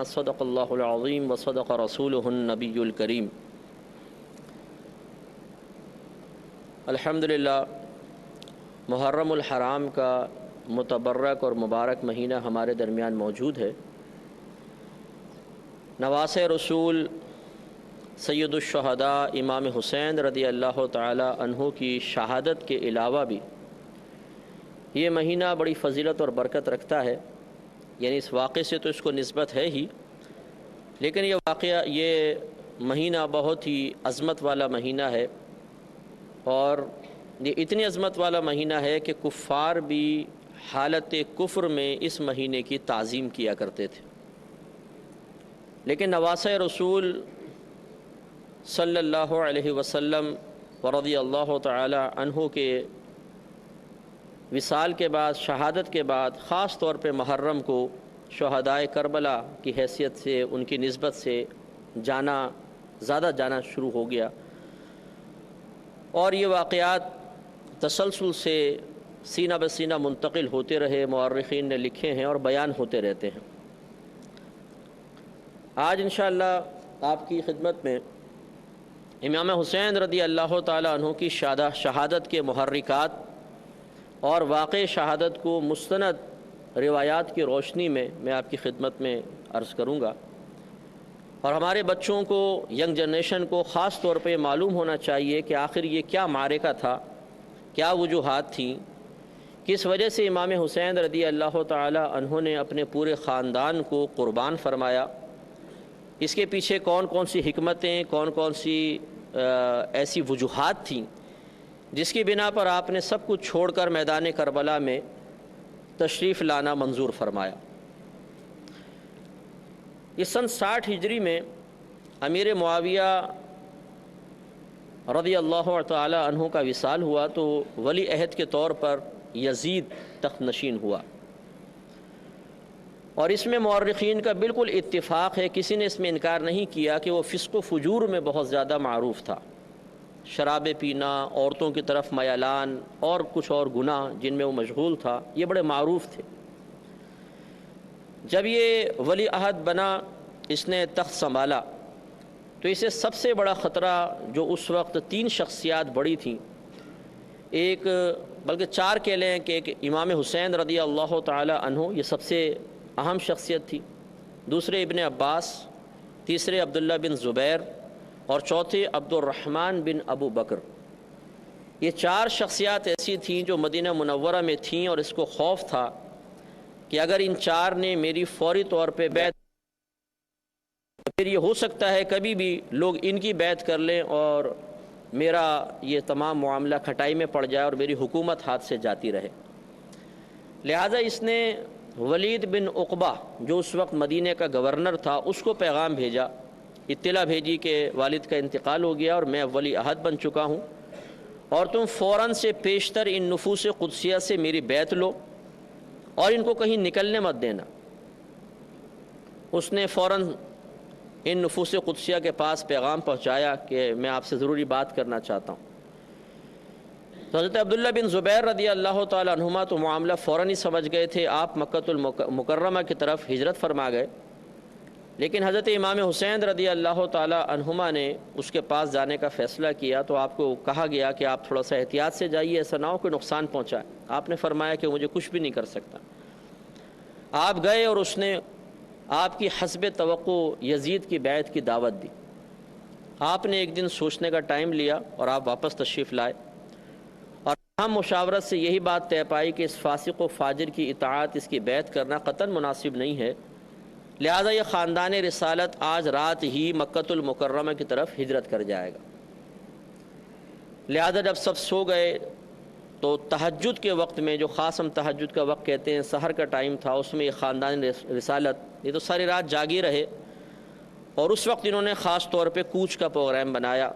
صدق اللہ العظیم و صدق رسولہ النبی الکریم۔ الحمدللہ، محرم الحرام کا متبرک اور مبارک مہینہ ہمارے درمیان موجود ہے۔ نواسۂ رسول سید الشہداء امام حسین رضی اللہ تعالی عنہ کی شہادت کے علاوہ بھی یہ مہینہ بڑی فضیلت اور برکت رکھتا ہے۔ یعنی اس واقعے سے تو اس کو نسبت ہے ہی، لیکن یہ مہینہ بہت ہی عظمت والا مہینہ ہے، اور یہ اتنی عظمت والا مہینہ ہے کہ کفار بھی حالت کفر میں اس مہینے کی تعظیم کیا کرتے تھے، لیکن نواسۂ رسول صلی اللہ علیہ وسلم ورضی اللہ تعالی عنہ کے وصال کے بعد، شہادت کے بعد، خاص طور پہ محرم کو شہدائے کربلا کی حیثیت سے، ان کی نسبت سے زیادہ جانا شروع ہو گیا، اور یہ واقعات تسلسل سے سینہ بسینہ منتقل ہوتے رہے، مورخین نے لکھے ہیں اور بیان ہوتے رہتے ہیں۔ آج انشاءاللہ آپ کی خدمت میں امام حسین رضی اللہ تعالی عنہ کی شہادت کے محرکات اور واقع شہادت کو مستند روایات کی روشنی میں آپ کی خدمت میں عرض کروں گا، اور ہمارے بچوں کو، ینگ جنریشن کو خاص طور پہ معلوم ہونا چاہیے کہ آخر یہ کیا معرکہ تھا، کیا وجوہات تھیں، کس وجہ سے امام حسین رضی اللہ تعالی عنہ نے اپنے پورے خاندان کو قربان فرمایا، اس کے پیچھے کون کون سی حکمتیں، کون کون سی ایسی وجوہات تھیں جس کی بنا پر آپ نے سب کچھ چھوڑ کر میدان کربلا میں تشریف لانا منظور فرمایا۔ اس سن 60 ہجری میں امیر معاویہ رضی اللہ تعالی عنہ کا وصال ہوا تو ولی عہد کے طور پر یزید تخت نشین ہوا، اور اس میں مورخین کا بالکل اتفاق ہے، کسی نے اس میں انکار نہیں کیا کہ وہ فسق و فجور میں بہت زیادہ معروف تھا۔ شراب پینا، عورتوں کی طرف میلان اور کچھ اور گناہ جن میں وہ مشغول تھا، یہ بڑے معروف تھے۔ جب یہ ولی عہد بنا، اس نے تخت سنبھالا، تو اسے سب سے بڑا خطرہ جو اس وقت 3 شخصیات بڑی تھیں، ایک بلکہ 4 کہہ لیں کہ ایک امام حسین رضی اللہ تعالی عنہ، یہ سب سے اہم شخصیت تھی، دوسرے ابن عباس، تیسرے عبداللہ بن زبیر، اور چوتھے عبد الرحمن بن ابو بکر۔ یہ 4 شخصیات ایسی تھیں جو مدینہ منورہ میں تھیں، اور اس کو خوف تھا کہ اگر ان 4 نے میری فوری طور پہ بیعت، پھر یہ ہو سکتا ہے کبھی بھی لوگ ان کی بیعت کر لیں اور میرا یہ تمام معاملہ کھٹائی میں پڑ جائے اور میری حکومت ہاتھ سے جاتی رہے۔ لہٰذا اس نے ولید بن عقبہ جو اس وقت مدینہ کا گورنر تھا، اس کو پیغام بھیجا، اطلاع بھیجی کہ والد کا انتقال ہو گیا اور میں ولی عہد بن چکا ہوں، اور تم فوراً سے پیشتر ان نفوس قدسیہ سے میری بیعت لو اور ان کو کہیں نکلنے مت دینا۔ اس نے فوراً ان نفوس قدسیہ کے پاس پیغام پہنچایا کہ میں آپ سے ضروری بات کرنا چاہتا ہوں۔ تو حضرت عبداللہ بن زبیر رضی اللہ تعالی عنہما تو معاملہ فوراً ہی سمجھ گئے تھے، آپ مکۃ المکرمہ کی طرف ہجرت فرما گئے، لیکن حضرت امام حسین رضی اللہ تعالی عنہما نے اس کے پاس جانے کا فیصلہ کیا، تو آپ کو کہا گیا کہ آپ تھوڑا سا احتیاط سے جائیے، ایسا نہ ہو کہ نقصان پہنچائے۔ آپ نے فرمایا کہ مجھے کچھ بھی نہیں کر سکتا۔ آپ گئے اور اس نے آپ کی حسب توقع یزید کی بیعت کی دعوت دی۔ آپ نے ایک دن سوچنے کا ٹائم لیا اور آپ واپس تشریف لائے، اور ہم مشاورت سے یہی بات طے پائی کہ اس فاسق و فاجر کی اطاعت، اس کی بیعت کرنا قطعاً مناسب نہیں ہے، لہذا یہ خاندان رسالت آج رات ہی مکۃ المکرمہ کی طرف ہجرت کر جائے گا۔ لہذا جب سب سو گئے تو تہجد کے وقت میں، جو خاص ہم تہجد کا وقت کہتے ہیں، سحر کا ٹائم تھا، اس میں یہ خاندان رسالت یہ تو ساری رات جاگی رہے، اور اس وقت انہوں نے خاص طور پہ کوچ کا پروگرام بنایا۔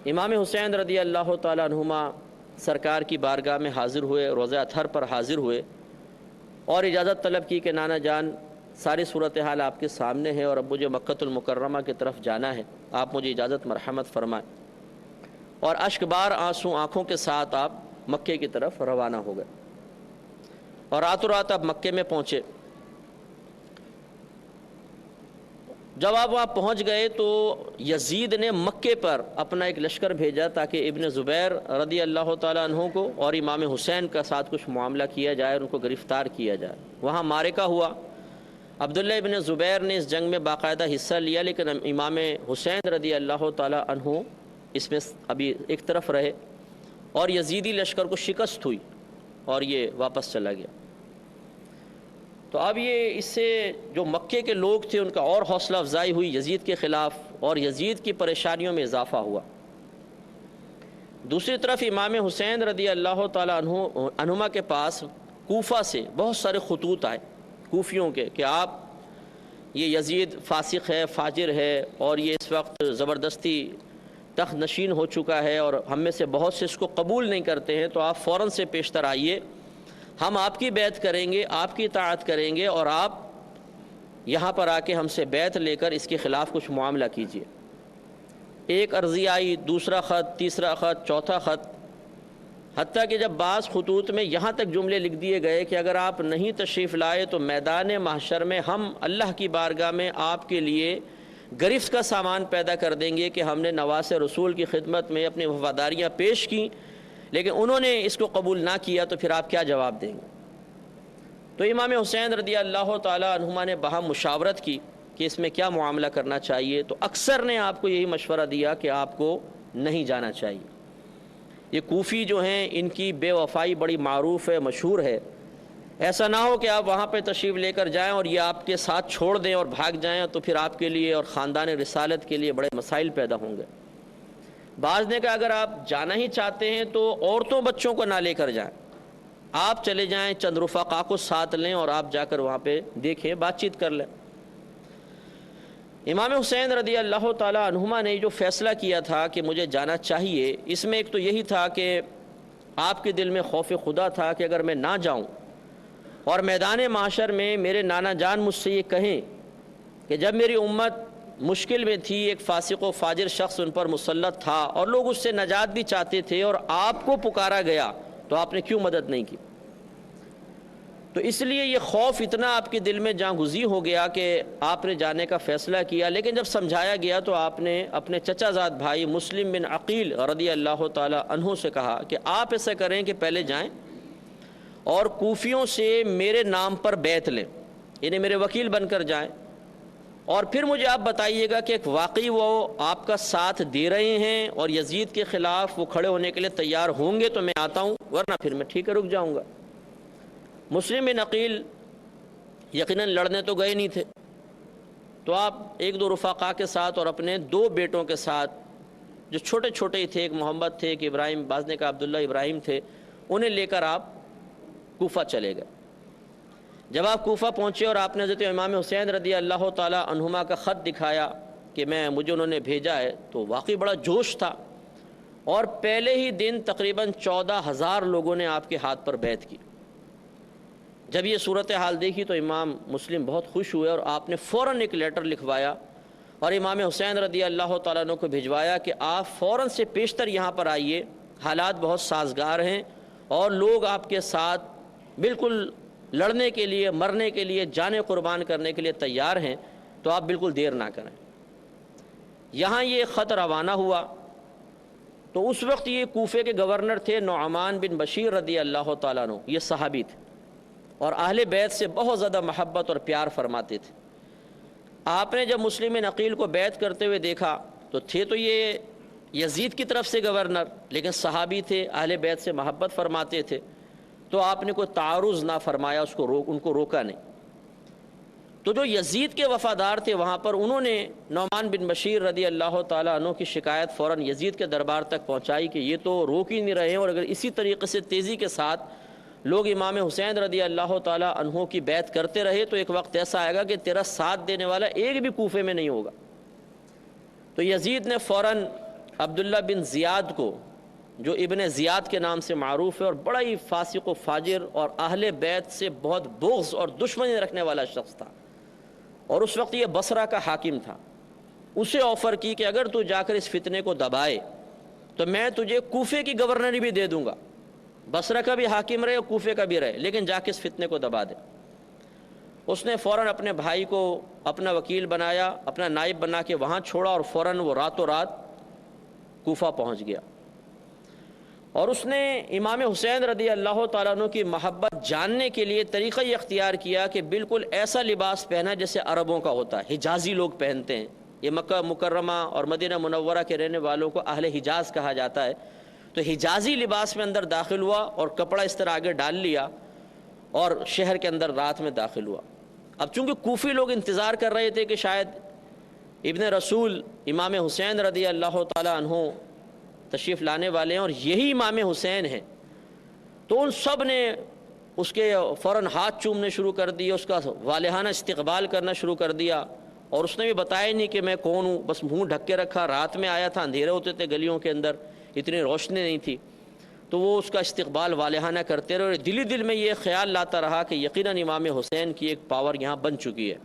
امام حسین رضی اللہ تعالی عنہما سرکار کی بارگاہ میں حاضر ہوئے، روزہ اطہر پر حاضر ہوئے، اور اجازت طلب کی کہ نانا جان، ساری صورتحال آپ کے سامنے ہے اور اب مجھے مکۃ المکرمہ کی طرف جانا ہے، آپ مجھے اجازت مرحمت فرمائیں۔ اور اشک بار آنسو آنکھوں کے ساتھ آپ مکے کی طرف روانہ ہو گئے، اور راتوں رات آپ مکے میں پہنچے۔ جب آپ وہاں پہنچ گئے تو یزید نے مکے پر اپنا ایک لشکر بھیجا تاکہ ابن زبیر رضی اللہ تعالیٰ عنہ کو اور امام حسین کا ساتھ کچھ معاملہ کیا جائے اور ان کو گرفتار کیا جائے۔ وہاں معرکہ ہوا، عبداللہ ابن زبیر نے اس جنگ میں باقاعدہ حصہ لیا، لیکن امام حسین رضی اللہ تعالیٰ عنہ اس میں ابھی ایک طرف رہے اور یزیدی لشکر کو شکست ہوئی اور یہ واپس چلا گیا۔ تو اب یہ اس سے جو مکے کے لوگ تھے ان کا اور حوصلہ افزائی ہوئی یزید کے خلاف، اور یزید کی پریشانیوں میں اضافہ ہوا۔ دوسری طرف امام حسین رضی اللہ تعالیٰ عنہما کے پاس کوفہ سے بہت سارے خطوط آئے کوفیوں کے کہ آپ یہ یزید فاسق ہے، فاجر ہے، اور یہ اس وقت زبردستی تخت نشین ہو چکا ہے اور ہم میں سے بہت سے اس کو قبول نہیں کرتے ہیں، تو آپ فوراً سے پیشتر آئیے، ہم آپ کی بیعت کریں گے، آپ کی اطاعت کریں گے، اور آپ یہاں پر آ کے ہم سے بیعت لے کر اس کے خلاف کچھ معاملہ کیجیے۔ ایک عرضی آئی، دوسرا خط، تیسرا خط، چوتھا خط، حتیٰ کہ جب بعض خطوط میں یہاں تک جملے لکھ دیے گئے کہ اگر آپ نہیں تشریف لائے تو میدان محشر میں ہم اللہ کی بارگاہ میں آپ کے لیے گرفت کا سامان پیدا کر دیں گے کہ ہم نے نواس رسول کی خدمت میں اپنی وفاداریاں پیش کیں لیکن انہوں نے اس کو قبول نہ کیا، تو پھر آپ کیا جواب دیں گے؟ تو امام حسین رضی اللہ تعالی عنہما نے باہم مشاورت کی کہ اس میں کیا معاملہ کرنا چاہیے، تو اکثر نے آپ کو یہی مشورہ دیا کہ آپ کو نہیں جانا چاہیے۔ یہ کوفی جو ہیں ان کی بے وفائی بڑی معروف ہے، مشہور ہے، ایسا نہ ہو کہ آپ وہاں پہ تشریف لے کر جائیں اور یہ آپ کے ساتھ چھوڑ دیں اور بھاگ جائیں، تو پھر آپ کے لیے اور خاندان رسالت کے لیے بڑے مسائل پیدا ہوں گے۔ بعض نے کہا اگر آپ جانا ہی چاہتے ہیں تو عورتوں بچوں کو نہ لے کر جائیں، آپ چلے جائیں، چند رفقا کو ساتھ لیں اور آپ جا کر وہاں پہ دیکھیں، بات چیت کر لیں۔ امام حسین رضی اللہ تعالی عنہما نے جو فیصلہ کیا تھا کہ مجھے جانا چاہیے، اس میں ایک تو یہی تھا کہ آپ کے دل میں خوف خدا تھا کہ اگر میں نہ جاؤں اور میدان معاشر میں میرے نانا جان مجھ سے یہ کہیں کہ جب میری امت مشکل میں تھی ایک فاسق و فاجر شخص ان پر مسلط تھا اور لوگ اس سے نجات بھی چاہتے تھے اور آپ کو پکارا گیا تو آپ نے کیوں مدد نہیں کی؟ تو اس لیے یہ خوف اتنا آپ کے دل میں جاں گزی ہو گیا کہ آپ نے جانے کا فیصلہ کیا، لیکن جب سمجھایا گیا تو آپ نے اپنے چچا زاد بھائی مسلم بن عقیل رضی اللہ تعالی عنہ سے کہا کہ آپ ایسا کریں کہ پہلے جائیں اور کوفیوں سے میرے نام پر بیعت لیں، یعنی میرے وکیل بن کر جائیں، اور پھر مجھے آپ بتائیے گا کہ واقعی وہ آپ کا ساتھ دے رہے ہیں اور یزید کے خلاف وہ کھڑے ہونے کے لیے تیار ہوں گے تو میں آتا ہوں، ورنہ پھر میں ٹھیک ہے رک جاؤں گا۔ مسلم بن عقیل یقیناً لڑنے تو گئے نہیں تھے، تو آپ ایک دو رفقا کے ساتھ اور اپنے دو بیٹوں کے ساتھ جو چھوٹے چھوٹے ہی تھے، ایک محمد تھے، ایک ابراہیم، بعض نے کہا عبداللہ ابراہیم تھے، انہیں لے کر آپ کوفہ چلے گئے۔ جب آپ کوفہ پہنچے اور آپ نے حضرت امام حسین رضی اللہ تعالی عنہما کا خط دکھایا کہ مجھے انہوں نے بھیجا ہے، تو واقعی بڑا جوش تھا، اور پہلے ہی دن تقریباً 14,000 لوگوں نے آپ کے ہاتھ پر بیعت کی۔ جب یہ صورتحال دیکھی تو امام مسلم بہت خوش ہوئے اور آپ نے فوراً ایک لیٹر لکھوایا اور امام حسین رضی اللہ تعالیٰ عنہ کو بھجوایا کہ آپ فوراً سے پیشتر یہاں پر آئیے، حالات بہت سازگار ہیں اور لوگ آپ کے ساتھ بالکل لڑنے کے لیے، مرنے کے لیے، جانیں قربان کرنے کے لیے تیار ہیں، تو آپ بالکل دیر نہ کریں۔ یہاں یہ خط روانہ ہوا تو اس وقت یہ کوفے کے گورنر تھے نعمان بن بشیر رضی اللہ تعالیٰ عنہ، یہ صحابی تھے اور اہل بیت سے بہت زیادہ محبت اور پیار فرماتے تھے۔ آپ نے جب مسلم بن عقیل کو بیعت کرتے ہوئے دیکھا تو تھے تو یہ یزید کی طرف سے گورنر، لیکن صحابی تھے، اہل بیت سے محبت فرماتے تھے، تو آپ نے کوئی تعارض نہ فرمایا، ان کو روکا نہیں۔ تو جو یزید کے وفادار تھے وہاں پر، انہوں نے نعمان بن بشیر رضی اللہ تعالیٰ عنہ کی شکایت فوراً یزید کے دربار تک پہنچائی کہ یہ تو روک ہی نہیں رہے ہیں، اور اگر اسی طریقے سے تیزی کے ساتھ لوگ امام حسین رضی اللہ تعالیٰ عنہ کی بیعت کرتے رہے تو ایک وقت ایسا آئے گا کہ تیرا ساتھ دینے والا ایک بھی کوفے میں نہیں ہوگا۔ تو یزید نے فوراً عبداللہ بن زیاد کو، جو ابن زیاد کے نام سے معروف ہے اور بڑا ہی فاسق و فاجر اور اہل بیت سے بہت بغض اور دشمنی رکھنے والا شخص تھا، اور اس وقت یہ بصرہ کا حاکم تھا، اسے آفر کی کہ اگر تو جا کر اس فتنے کو دبائے تو میں تجھے کوفے کی گورنری بھی دے دوں گا، بصرہ کا بھی حاکم رہے اور کوفے کا بھی رہے، لیکن جا کے اس فتنے کو دبا دے۔ اس نے فوراً اپنے بھائی کو اپنا وکیل بنایا، اپنا نائب بنا کے وہاں چھوڑا، اور فوراً وہ راتوں رات کوفہ پہنچ گیا، اور اس نے امام حسین رضی اللہ تعالیٰ عنہ کی محبت جاننے کے لیے طریقہ یہ اختیار کیا کہ بالکل ایسا لباس پہنا جیسے عربوں کا ہوتا ہے، حجازی لوگ پہنتے ہیں۔ یہ مکہ مکرمہ اور مدینہ منورہ کے رہنے والوں کو اہل حجاز کہا جاتا ہے، تو حجازی لباس میں اندر داخل ہوا اور کپڑا اس طرح آگے ڈال لیا اور شہر کے اندر رات میں داخل ہوا۔ اب چونکہ کوفی لوگ انتظار کر رہے تھے کہ شاید ابن رسول امام حسین رضی اللہ تعالیٰ عنہ تشریف لانے والے ہیں اور یہی امام حسین ہیں، تو ان سب نے اس کے فوراً ہاتھ چومنے شروع کر دیے، اس کا والہانہ استقبال کرنا شروع کر دیا، اور اس نے بھی بتایا نہیں کہ میں کون ہوں، بس منہ ڈھک کے رکھا، رات میں آیا تھا، اندھیرے ہوتے تھے گلیوں کے اندر، اتنی روشنی نہیں تھی، تو وہ اس کا استقبال والہانہ کرتے رہے، اور دلی دل میں یہ خیال لاتا رہا کہ یقیناً امام حسین کی ایک پاور یہاں بن چکی ہے۔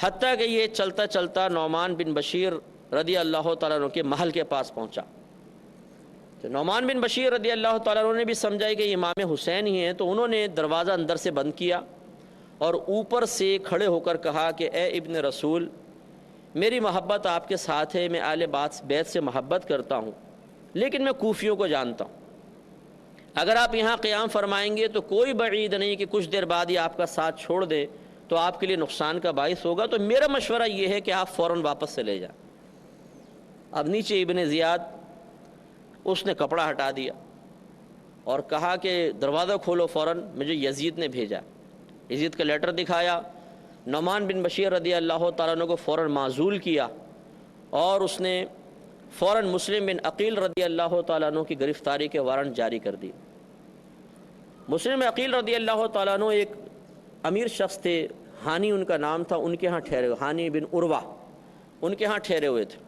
حتیٰ کہ یہ چلتا چلتا نعمان بن بشیر رضی اللہ تعالیٰ عنہ کے محل کے پاس پہنچا، تو نعمان بن بشیر رضی اللہ تعالیٰ عنہ نے بھی سمجھا کہ امام حسین ہی ہیں، تو انہوں نے دروازہ اندر سے بند کیا اور اوپر سے کھڑے ہو کر کہا کہ اے ابن رسول، میری محبت آپ کے ساتھ ہے، میں اہل بیت سے محبت کرتا ہوں، لیکن میں کوفیوں کو جانتا ہوں، اگر آپ یہاں قیام فرمائیں گے تو کوئی بعید نہیں کہ کچھ دیر بعد ہی آپ کا ساتھ چھوڑ دے، تو آپ کے لیے نقصان کا باعث ہوگا، تو میرا مشورہ یہ ہے کہ آپ فوراً واپس سے لے جائیں۔ اب نیچے ابن زیاد اس نے کپڑا ہٹا دیا اور کہا کہ دروازہ کھولو فوراً، مجھے یزید نے بھیجا۔ یزید کا لیٹر دکھایا، نعمان بن بشیر رضی اللہ تعالیٰ عنہ کو فوراً معزول کیا، اور اس نے فوراً مسلم بن عقیل رضی اللہ تعالیٰ عنہ کی گرفتاری کے وارنٹ جاری کر دی۔ مسلم بن عقیل رضی اللہ تعالیٰ عنہ ایک امیر شخص تھے، ہانی ان کا نام تھا، ان کے ہاں ٹھہرے ہوئے، ہانی بن عروہ ان کے ہاں ٹھہرے ہوئے تھے،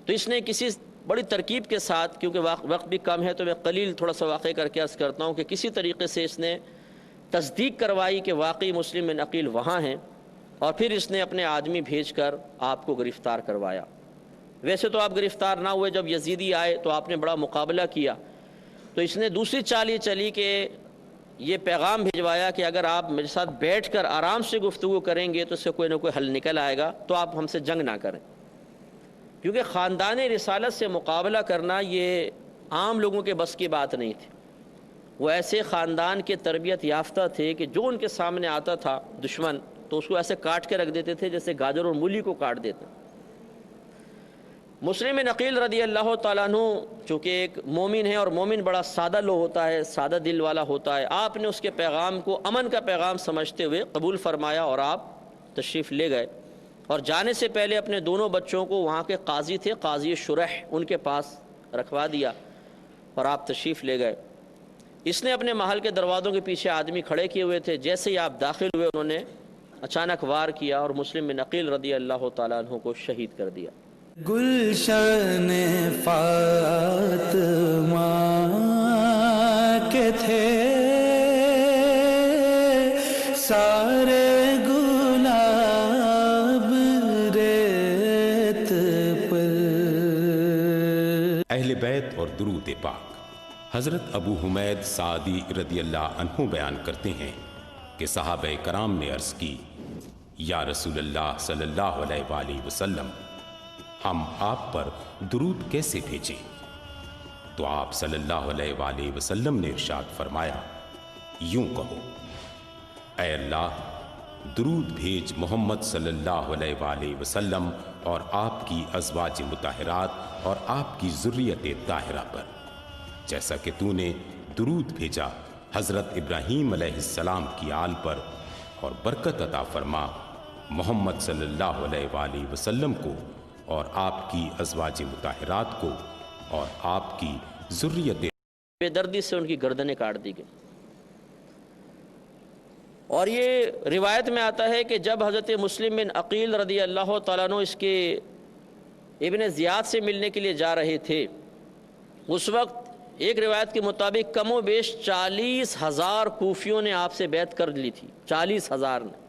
تو اس نے کسی بڑی ترکیب کے ساتھ، کیونکہ وقت بھی کم ہے تو میں قلیل تھوڑا سا واقعہ کر کے عرض کرتا ہوں، کہ کسی طریقے سے اس نے تصدیق کروائی کہ واقعی مسلم بن عقیل وہاں ہیں، اور پھر اس نے اپنے آدمی بھیج کر آپ کو گرفتار کروایا۔ ویسے تو آپ گرفتار نہ ہوئے، جب یزیدی آئے تو آپ نے بڑا مقابلہ کیا، تو اس نے دوسری چال یہ چلی کہ یہ پیغام بھجوایا کہ اگر آپ میرے ساتھ بیٹھ کر آرام سے گفتگو کریں گے تو اس سے کوئی نہ کوئی حل نکل آئے گا، تو آپ ہم سے جنگ نہ کریں، کیونکہ خاندان رسالت سے مقابلہ کرنا یہ عام لوگوں کے بس کی بات نہیں تھی۔ وہ ایسے خاندان کے تربیت یافتہ تھے کہ جو ان کے سامنے آتا تھا دشمن تو اس کو ایسے کاٹ کے رکھ دیتے تھے جیسے گاجر اور مولی کو کاٹ دیتے۔ مسلم بن عقیل رضی اللہ تعالیٰ عنہ چونکہ ایک مومن ہے، اور مومن بڑا سادہ لو ہوتا ہے، سادہ دل والا ہوتا ہے، آپ نے اس کے پیغام کو امن کا پیغام سمجھتے ہوئے قبول فرمایا اور آپ تشریف لے گئے، اور جانے سے پہلے اپنے دونوں بچوں کو وہاں کے قاضی تھے، قاضی شرح، ان کے پاس رکھوا دیا اور آپ تشریف لے گئے۔ اس نے اپنے محل کے دروازوں کے پیچھے آدمی کھڑے کیے ہوئے تھے، جیسے ہی آپ داخل ہوئے انہوں نے اچانک وار کیا اور مسلم بن عقیل رضی اللہ تعالیٰ عنہ کو شہید کر دیا۔ گلشن فاطمہ کے تھے سارے گلاب ریت پر۔ اہل بیت اور درود پاک۔ حضرت ابو حمید سعدی رضی اللہ عنہ بیان کرتے ہیں کہ صحابہ کرام نے عرض کی، یا رسول اللہ صلی اللہ علیہ وآلہ وسلم، ہم آپ پر درود کیسے بھیجیں؟ تو آپ صلی اللہ علیہ وآلہ وسلم نے ارشاد فرمایا، یوں کہو، اے اللہ درود بھیج محمد صلی اللہ علیہ وآلہ وسلم اور آپ کی ازواج مطہرات اور آپ کی ذریت طاہرہ پر، جیسا کہ تو نے درود بھیجا حضرت ابراہیم علیہ السلام کی آل پر، اور برکت عطا فرما محمد صلی اللہ علیہ وآلہ وسلم کو اور آپ کی ازواج مطہرات کو اور آپ کی ذریت۔ بے دردی سے ان کی گردنیں کاٹ دی گئی۔ اور یہ روایت میں آتا ہے کہ جب حضرت مسلم بن عقیل رضی اللہ تعالیٰ عنہ اس کے ابن زیاد سے ملنے کے لیے جا رہے تھے، اس وقت ایک روایت کے مطابق کم و بیش 40,000 کوفیوں نے آپ سے بیعت کر لی تھی، 40,000 نے۔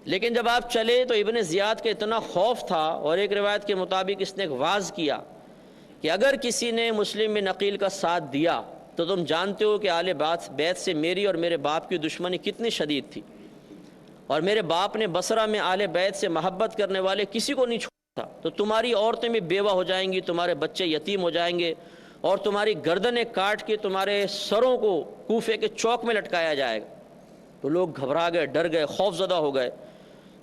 لیکن جب آپ چلے تو ابن زیاد کا اتنا خوف تھا، اور ایک روایت کے مطابق اس نے ایک واز کیا کہ اگر کسی نے مسلم بن عقیل کا ساتھ دیا تو تم جانتے ہو کہ آل بیت سے میری اور میرے باپ کی دشمنی کتنی شدید تھی، اور میرے باپ نے بصرہ میں آل بیت سے محبت کرنے والے کسی کو نہیں چھوڑا تھا، تو تمہاری عورتیں بھی بیوہ ہو جائیں گی، تمہارے بچے یتیم ہو جائیں گے، اور تمہاری گردنیں کاٹ کے تمہارے سروں کو کوفے کے چوک میں لٹکایا جائے گا۔ تو لوگ گھبرا گئے، ڈر گئے، خوف زدہ ہو گئے۔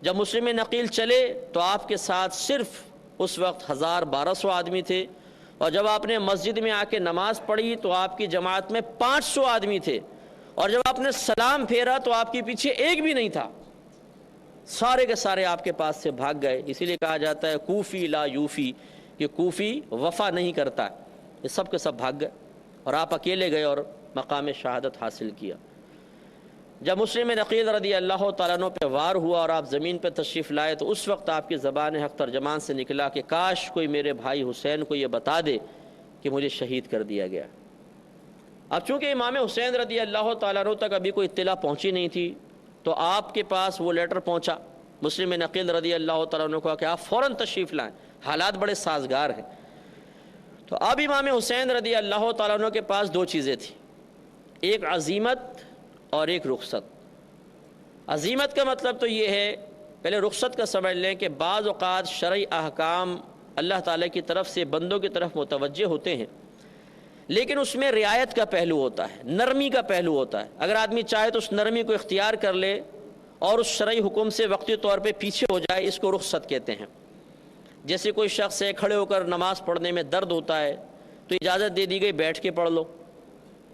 جب مسلم نقیل چلے تو آپ کے ساتھ صرف اس وقت 1200 آدمی تھے، اور جب آپ نے مسجد میں آ کے نماز پڑھی تو آپ کی جماعت میں 500 آدمی تھے، اور جب آپ نے سلام پھیرا تو آپ کے پیچھے ایک بھی نہیں تھا، سارے کے سارے آپ کے پاس سے بھاگ گئے۔ اسی لیے کہا جاتا ہے کوفی لا یوفی، کہ کوفی وفا نہیں کرتا، یہ سب کے سب بھاگ گئے اور آپ اکیلے گئے اور مقام شہادت حاصل کیا۔ جب مسلم نقیل رضی اللہ تعالیٰ عنہ پہ وار ہوا اور آپ زمین پہ تشریف لائے تو اس وقت آپ کی زبان حق ترجمان سے نکلا کہ کاش کوئی میرے بھائی حسین کو یہ بتا دے کہ مجھے شہید کر دیا گیا۔ اب چونکہ امام حسین رضی اللہ تعالیٰ عنہ تک ابھی کوئی اطلاع پہنچی نہیں تھی، تو آپ کے پاس وہ لیٹر پہنچا مسلم نقیل رضی اللہ تعالیٰ عنہ کو کہ آپ فوراً تشریف لائیں، حالات بڑے سازگار ہیں۔ تو اب امام حسین رضی اللہ تعالیٰ عنہ کے پاس دو چیزیں تھیں، ایک عزیمت اور ایک رخصت۔ عزیمت کا مطلب تو یہ ہے، پہلے رخصت کا سمجھ لیں کہ بعض اوقات شرعی احکام اللہ تعالیٰ کی طرف سے بندوں کی طرف متوجہ ہوتے ہیں، لیکن اس میں رعایت کا پہلو ہوتا ہے، نرمی کا پہلو ہوتا ہے۔ اگر آدمی چاہے تو اس نرمی کو اختیار کر لے اور اس شرعی حکم سے وقتی طور پہ پیچھے ہو جائے، اس کو رخصت کہتے ہیں۔ جیسے کوئی شخص ہے کھڑے ہو کر نماز پڑھنے میں درد ہوتا ہے تو اجازت دے دی گئی بیٹھ کے پڑھ لو۔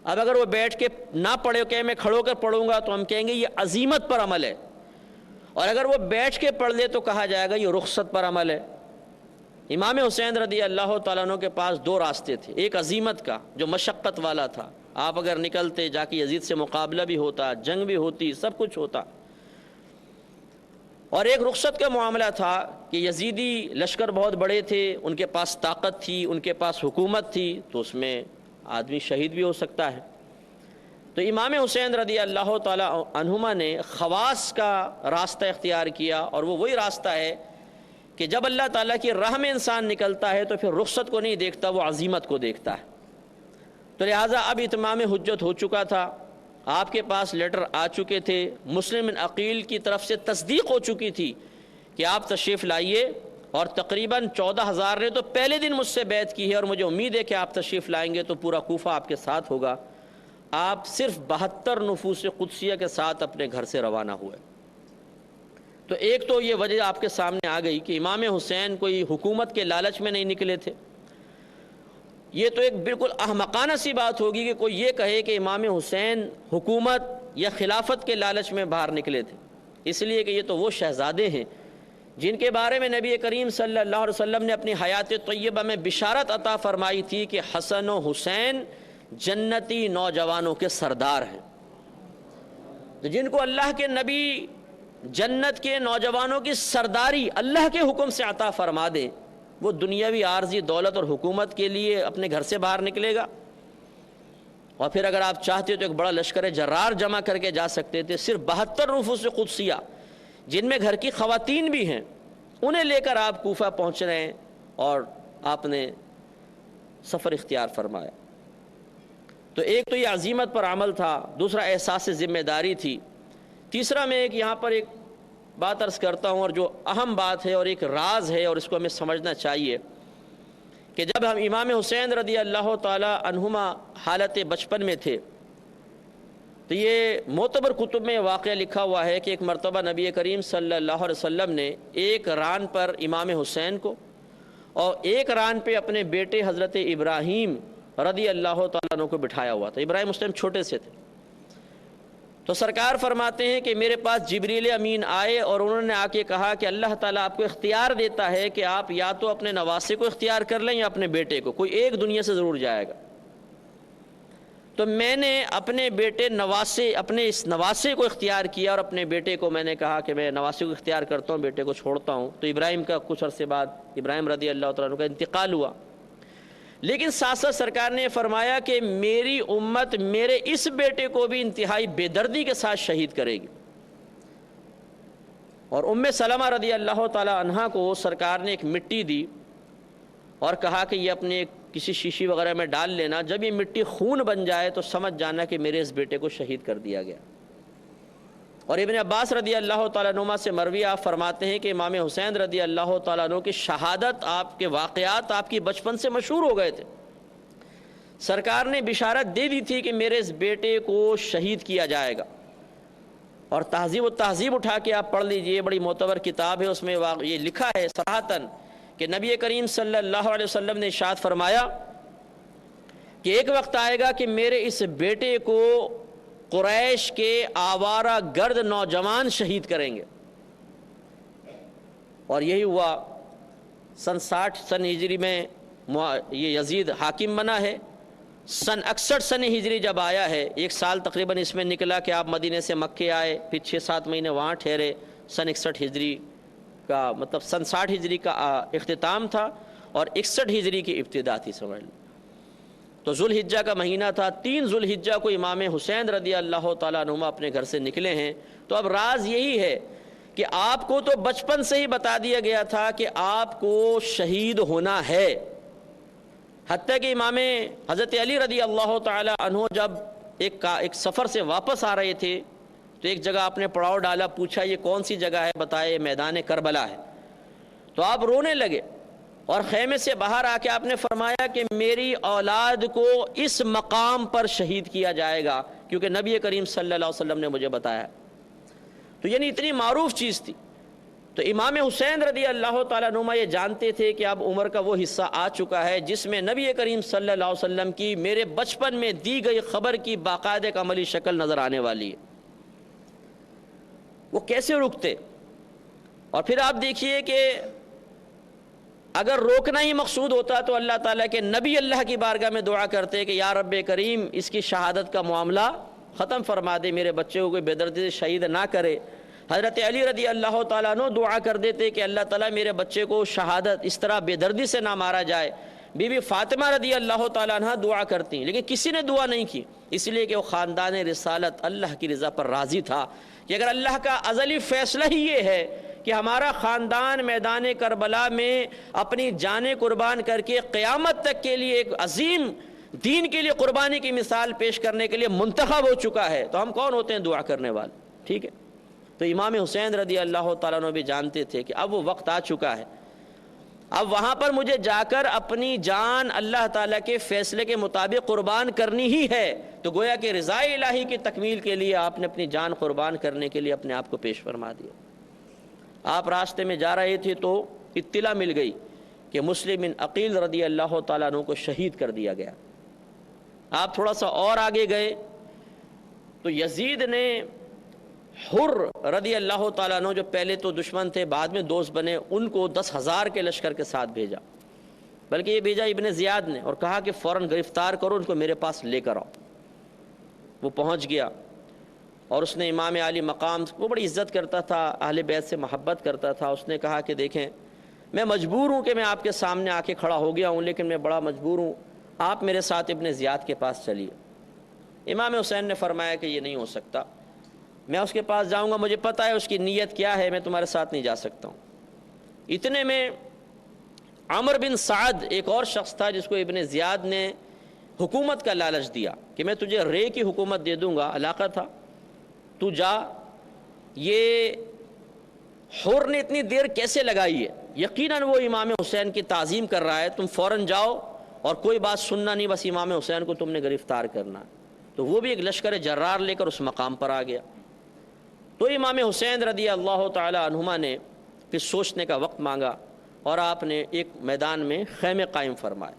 اب اگر وہ بیٹھ کے نہ پڑھے کہ میں کھڑو کر پڑھوں گا تو ہم کہیں گے یہ عزیمت پر عمل ہے، اور اگر وہ بیٹھ کے پڑھ لے تو کہا جائے گا یہ رخصت پر عمل ہے۔ امام حسین رضی اللہ تعالیٰ عنہ کے پاس دو راستے تھے، ایک عزیمت کا جو مشقت والا تھا، آپ اگر نکلتے جا کے یزید سے مقابلہ بھی ہوتا، جنگ بھی ہوتی، سب کچھ ہوتا، اور ایک رخصت کا معاملہ تھا کہ یزیدی لشکر بہت بڑے تھے، ان کے پاس طاقت تھی، ان کے پاس حکومت تھی، تو اس میں آدمی شہید بھی ہو سکتا ہے۔ تو امام حسین رضی اللہ تعالی عنہما نے خواص کا راستہ اختیار کیا، اور وہ وہی راستہ ہے کہ جب اللہ تعالیٰ کی راہ میں انسان نکلتا ہے تو پھر رخصت کو نہیں دیکھتا، وہ عزیمت کو دیکھتا ہے۔ تو لہٰذا اب اتمام حجت ہو چکا تھا، آپ کے پاس لیٹر آ چکے تھے، مسلم عقیل کی طرف سے تصدیق ہو چکی تھی کہ آپ تشریف لائیے، اور تقریباً 14,000 نے تو پہلے دن مجھ سے بیعت کی ہے، اور مجھے امید ہے کہ آپ تشریف لائیں گے تو پورا کوفہ آپ کے ساتھ ہوگا۔ آپ صرف 72 نفوس قدسیہ کے ساتھ اپنے گھر سے روانہ ہوئے۔ تو ایک تو یہ وجہ آپ کے سامنے آ گئی کہ امام حسین کوئی حکومت کے لالچ میں نہیں نکلے تھے۔ یہ تو ایک بالکل احمقانہ سی بات ہوگی کہ کوئی یہ کہے کہ امام حسین حکومت یا خلافت کے لالچ میں باہر نکلے تھے، اس لیے کہ یہ تو وہ شہزادے ہیں جن کے بارے میں نبی کریم صلی اللہ علیہ وسلم نے اپنی حیات طیبہ میں بشارت عطا فرمائی تھی کہ حسن و حسین جنتی نوجوانوں کے سردار ہیں۔ تو جن کو اللہ کے نبی جنت کے نوجوانوں کی سرداری اللہ کے حکم سے عطا فرما دے، وہ دنیاوی عارضی دولت اور حکومت کے لیے اپنے گھر سے باہر نکلے گا؟ اور پھر اگر آپ چاہتے تو ایک بڑا لشکر جرار جمع کر کے جا سکتے تھے، صرف 72 نفوس قدسیہ جن میں گھر کی خواتین بھی ہیں، انہیں لے کر آپ کوفہ پہنچ رہے ہیں، اور آپ نے سفر اختیار فرمایا۔ تو ایک تو یہ عزیمت پر عمل تھا، دوسرا احساس ذمہ داری تھی، تیسرا میں ایک یہاں پر ایک بات عرض کرتا ہوں، اور جو اہم بات ہے اور ایک راز ہے اور اس کو ہمیں سمجھنا چاہیے، کہ جب ہم امام حسین رضی اللہ تعالی عنہما حالت بچپن میں تھے تو یہ معتبر کتب میں واقعہ لکھا ہوا ہے کہ ایک مرتبہ نبی کریم صلی اللہ علیہ وسلم نے ایک ران پر امام حسین کو اور ایک ران پہ اپنے بیٹے حضرت ابراہیم رضی اللہ تعالیٰ عنہ کو بٹھایا ہوا تھا۔ ابراہیم اس ٹائم چھوٹے سے تھے۔ تو سرکار فرماتے ہیں کہ میرے پاس جبریل امین آئے اور انہوں نے آ کے کہا کہ اللہ تعالیٰ آپ کو اختیار دیتا ہے کہ آپ یا تو اپنے نواسے کو اختیار کر لیں یا اپنے بیٹے کو، کوئی ایک دنیا سے ضرور جائے گا۔ تو میں نے اپنے بیٹے اپنے اس نواسے کو اختیار کیا، اور اپنے بیٹے کو میں نے کہا کہ میں نواسے کو اختیار کرتا ہوں، بیٹے کو چھوڑتا ہوں۔ تو ابراہیم کا کچھ عرصے بعد ابراہیم رضی اللہ تعالیٰ عنہ کا انتقال ہوا، لیکن ساتھ ساتھ سرکار نے فرمایا کہ میری امت میرے اس بیٹے کو بھی انتہائی بے دردی کے ساتھ شہید کرے گی۔ اور ام سلمہ رضی اللہ تعالی عنہا کو سرکار نے ایک مٹی دی اور کہا کہ یہ اپنے کسی شیشی وغیرہ میں ڈال لینا، جب یہ مٹی خون بن جائے تو سمجھ جانا کہ میرے اس بیٹے کو شہید کر دیا گیا۔ اور ابن عباس رضی اللہ تعالیٰ عنہما سے مروی آپ فرماتے ہیں کہ امام حسین رضی اللہ تعالیٰ عنہ کی شہادت، آپ کے واقعات آپ کی بچپن سے مشہور ہو گئے تھے. سرکار نے بشارت دے دی تھی کہ میرے اس بیٹے کو شہید کیا جائے گا. اور تہذیب و تہذیب اٹھا کے آپ پڑھ لیجئے، بڑی معتبر کتاب ہے، اس میں یہ لکھا ہے صراحتاً کہ نبی کریم صلی اللہ علیہ وسلم نے ارشاد فرمایا کہ ایک وقت آئے گا کہ میرے اس بیٹے کو قریش کے آوارہ گرد نوجوان شہید کریں گے. اور یہی ہوا. سن 60 سن ہجری میں یہ یزید حاکم بنا ہے. سن 61 سن ہجری جب آیا ہے، 1 سال تقریباً اس میں نکلا کہ آپ مدینے سے مکے آئے، پھر 6-7 مہینے وہاں ٹھہرے. سن 61 ہجری کا مطلب سن 60 ہجری کا اختتام تھا اور 61 ہجری کی ابتدا تھی سمجھ لیں. تو ذوالحجہ کا مہینہ تھا. 3 ذوالحجہ کو امام حسین رضی اللہ تعالیٰ عنہما اپنے گھر سے نکلے ہیں. تو اب راز یہی ہے کہ آپ کو تو بچپن سے ہی بتا دیا گیا تھا کہ آپ کو شہید ہونا ہے. حتیٰ کہ امام حضرت علی رضی اللہ تعالیٰ عنہ جب ایک سفر سے واپس آ رہے تھے تو ایک جگہ آپ نے پڑاؤ ڈالا، پوچھا یہ کون سی جگہ ہے، بتائے میدان کربلا ہے. تو آپ رونے لگے اور خیمے سے باہر آ کے آپ نے فرمایا کہ میری اولاد کو اس مقام پر شہید کیا جائے گا کیونکہ نبی کریم صلی اللہ علیہ وسلم نے مجھے بتایا. تو یعنی اتنی معروف چیز تھی. تو امام حسین رضی اللہ تعالیٰ عنہ یہ جانتے تھے کہ اب عمر کا وہ حصہ آ چکا ہے جس میں نبی کریم صلی اللہ علیہ وسلم کی میرے بچپن میں دی گئی خبر کی باقاعدہ ایک عملی شکل نظر آنے والی ہے. وہ کیسے رکتے؟ اور پھر آپ دیکھیے کہ اگر روکنا ہی مقصود ہوتا تو اللہ تعالیٰ کے نبی اللہ کی بارگاہ میں دعا کرتے کہ یا رب کریم اس کی شہادت کا معاملہ ختم فرما دے، میرے بچے کو کوئی بے دردی سے شہید نہ کرے. حضرت علی رضی اللہ تعالیٰ عنہ دعا کر دیتے کہ اللہ تعالیٰ میرے بچے کو شہادت اس طرح بے دردی سے نہ مارا جائے. بی بی فاطمہ رضی اللہ تعالیٰ عنہ دعا کرتی لیکن کسی نے دعا نہیں کی، اس لیے کہ وہ خاندان رسالت اللہ کی رضا پر راضی تھا کہ اگر اللہ کا ازلی فیصلہ ہی یہ ہے کہ ہمارا خاندان میدان کربلا میں اپنی جانیں قربان کر کے قیامت تک کے لیے ایک عظیم دین کے لیے قربانی کی مثال پیش کرنے کے لیے منتخب ہو چکا ہے تو ہم کون ہوتے ہیں دعا کرنے والے. ٹھیک ہے. تو امام حسین رضی اللہ تعالیٰ عنہ بھی جانتے تھے کہ اب وہ وقت آ چکا ہے، اب وہاں پر مجھے جا کر اپنی جان اللہ تعالیٰ کے فیصلے کے مطابق قربان کرنی ہی ہے. تو گویا کہ رضا الہی کی تکمیل کے لیے آپ نے اپنی جان قربان کرنے کے لیے اپنے آپ کو پیش فرما دیا. آپ راستے میں جا رہے تھے تو اطلاع مل گئی کہ مسلم بن عقیل رضی اللہ تعالیٰ عنہ کو شہید کر دیا گیا. آپ تھوڑا سا اور آگے گئے تو یزید نے حر رضی اللہ تعالیٰ عنہ جو پہلے تو دشمن تھے بعد میں دوست بنے، ان کو 10,000 کے لشکر کے ساتھ بھیجا، بلکہ یہ بھیجا ابن زیاد نے اور کہا کہ فوراً گرفتار کرو ان کو میرے پاس لے کر آؤ. وہ پہنچ گیا اور اس نے امام علی مقام، وہ بڑی عزت کرتا تھا، اہل بیت سے محبت کرتا تھا. اس نے کہا کہ دیکھیں میں مجبور ہوں کہ میں آپ کے سامنے آ کے کھڑا ہو گیا ہوں لیکن میں بڑا مجبور ہوں، آپ میرے ساتھ ابن زیاد کے پاس چلیے. امام حسین نے فرمایا کہ یہ نہیں ہو سکتا، میں اس کے پاس جاؤں گا، مجھے پتہ ہے اس کی نیت کیا ہے، میں تمہارے ساتھ نہیں جا سکتا ہوں. اتنے میں عمر بن سعد ایک اور شخص تھا جس کو ابن زیاد نے حکومت کا لالچ دیا کہ میں تجھے رے کی حکومت دے دوں گا، علاقہ تھا، تو جا. یہ حر نے اتنی دیر کیسے لگائی ہے؟ یقیناً وہ امام حسین کی تعظیم کر رہا ہے، تم فوراً جاؤ اور کوئی بات سننا نہیں، بس امام حسین کو تم نے گرفتار کرنا. تو وہ بھی ایک لشکر جرار لے کر اس مقام پر آ گیا. تو امام حسین رضی اللہ تعالی عنہما نے پھر سوچنے کا وقت مانگا اور آپ نے ایک میدان میں خیمے قائم فرمائے.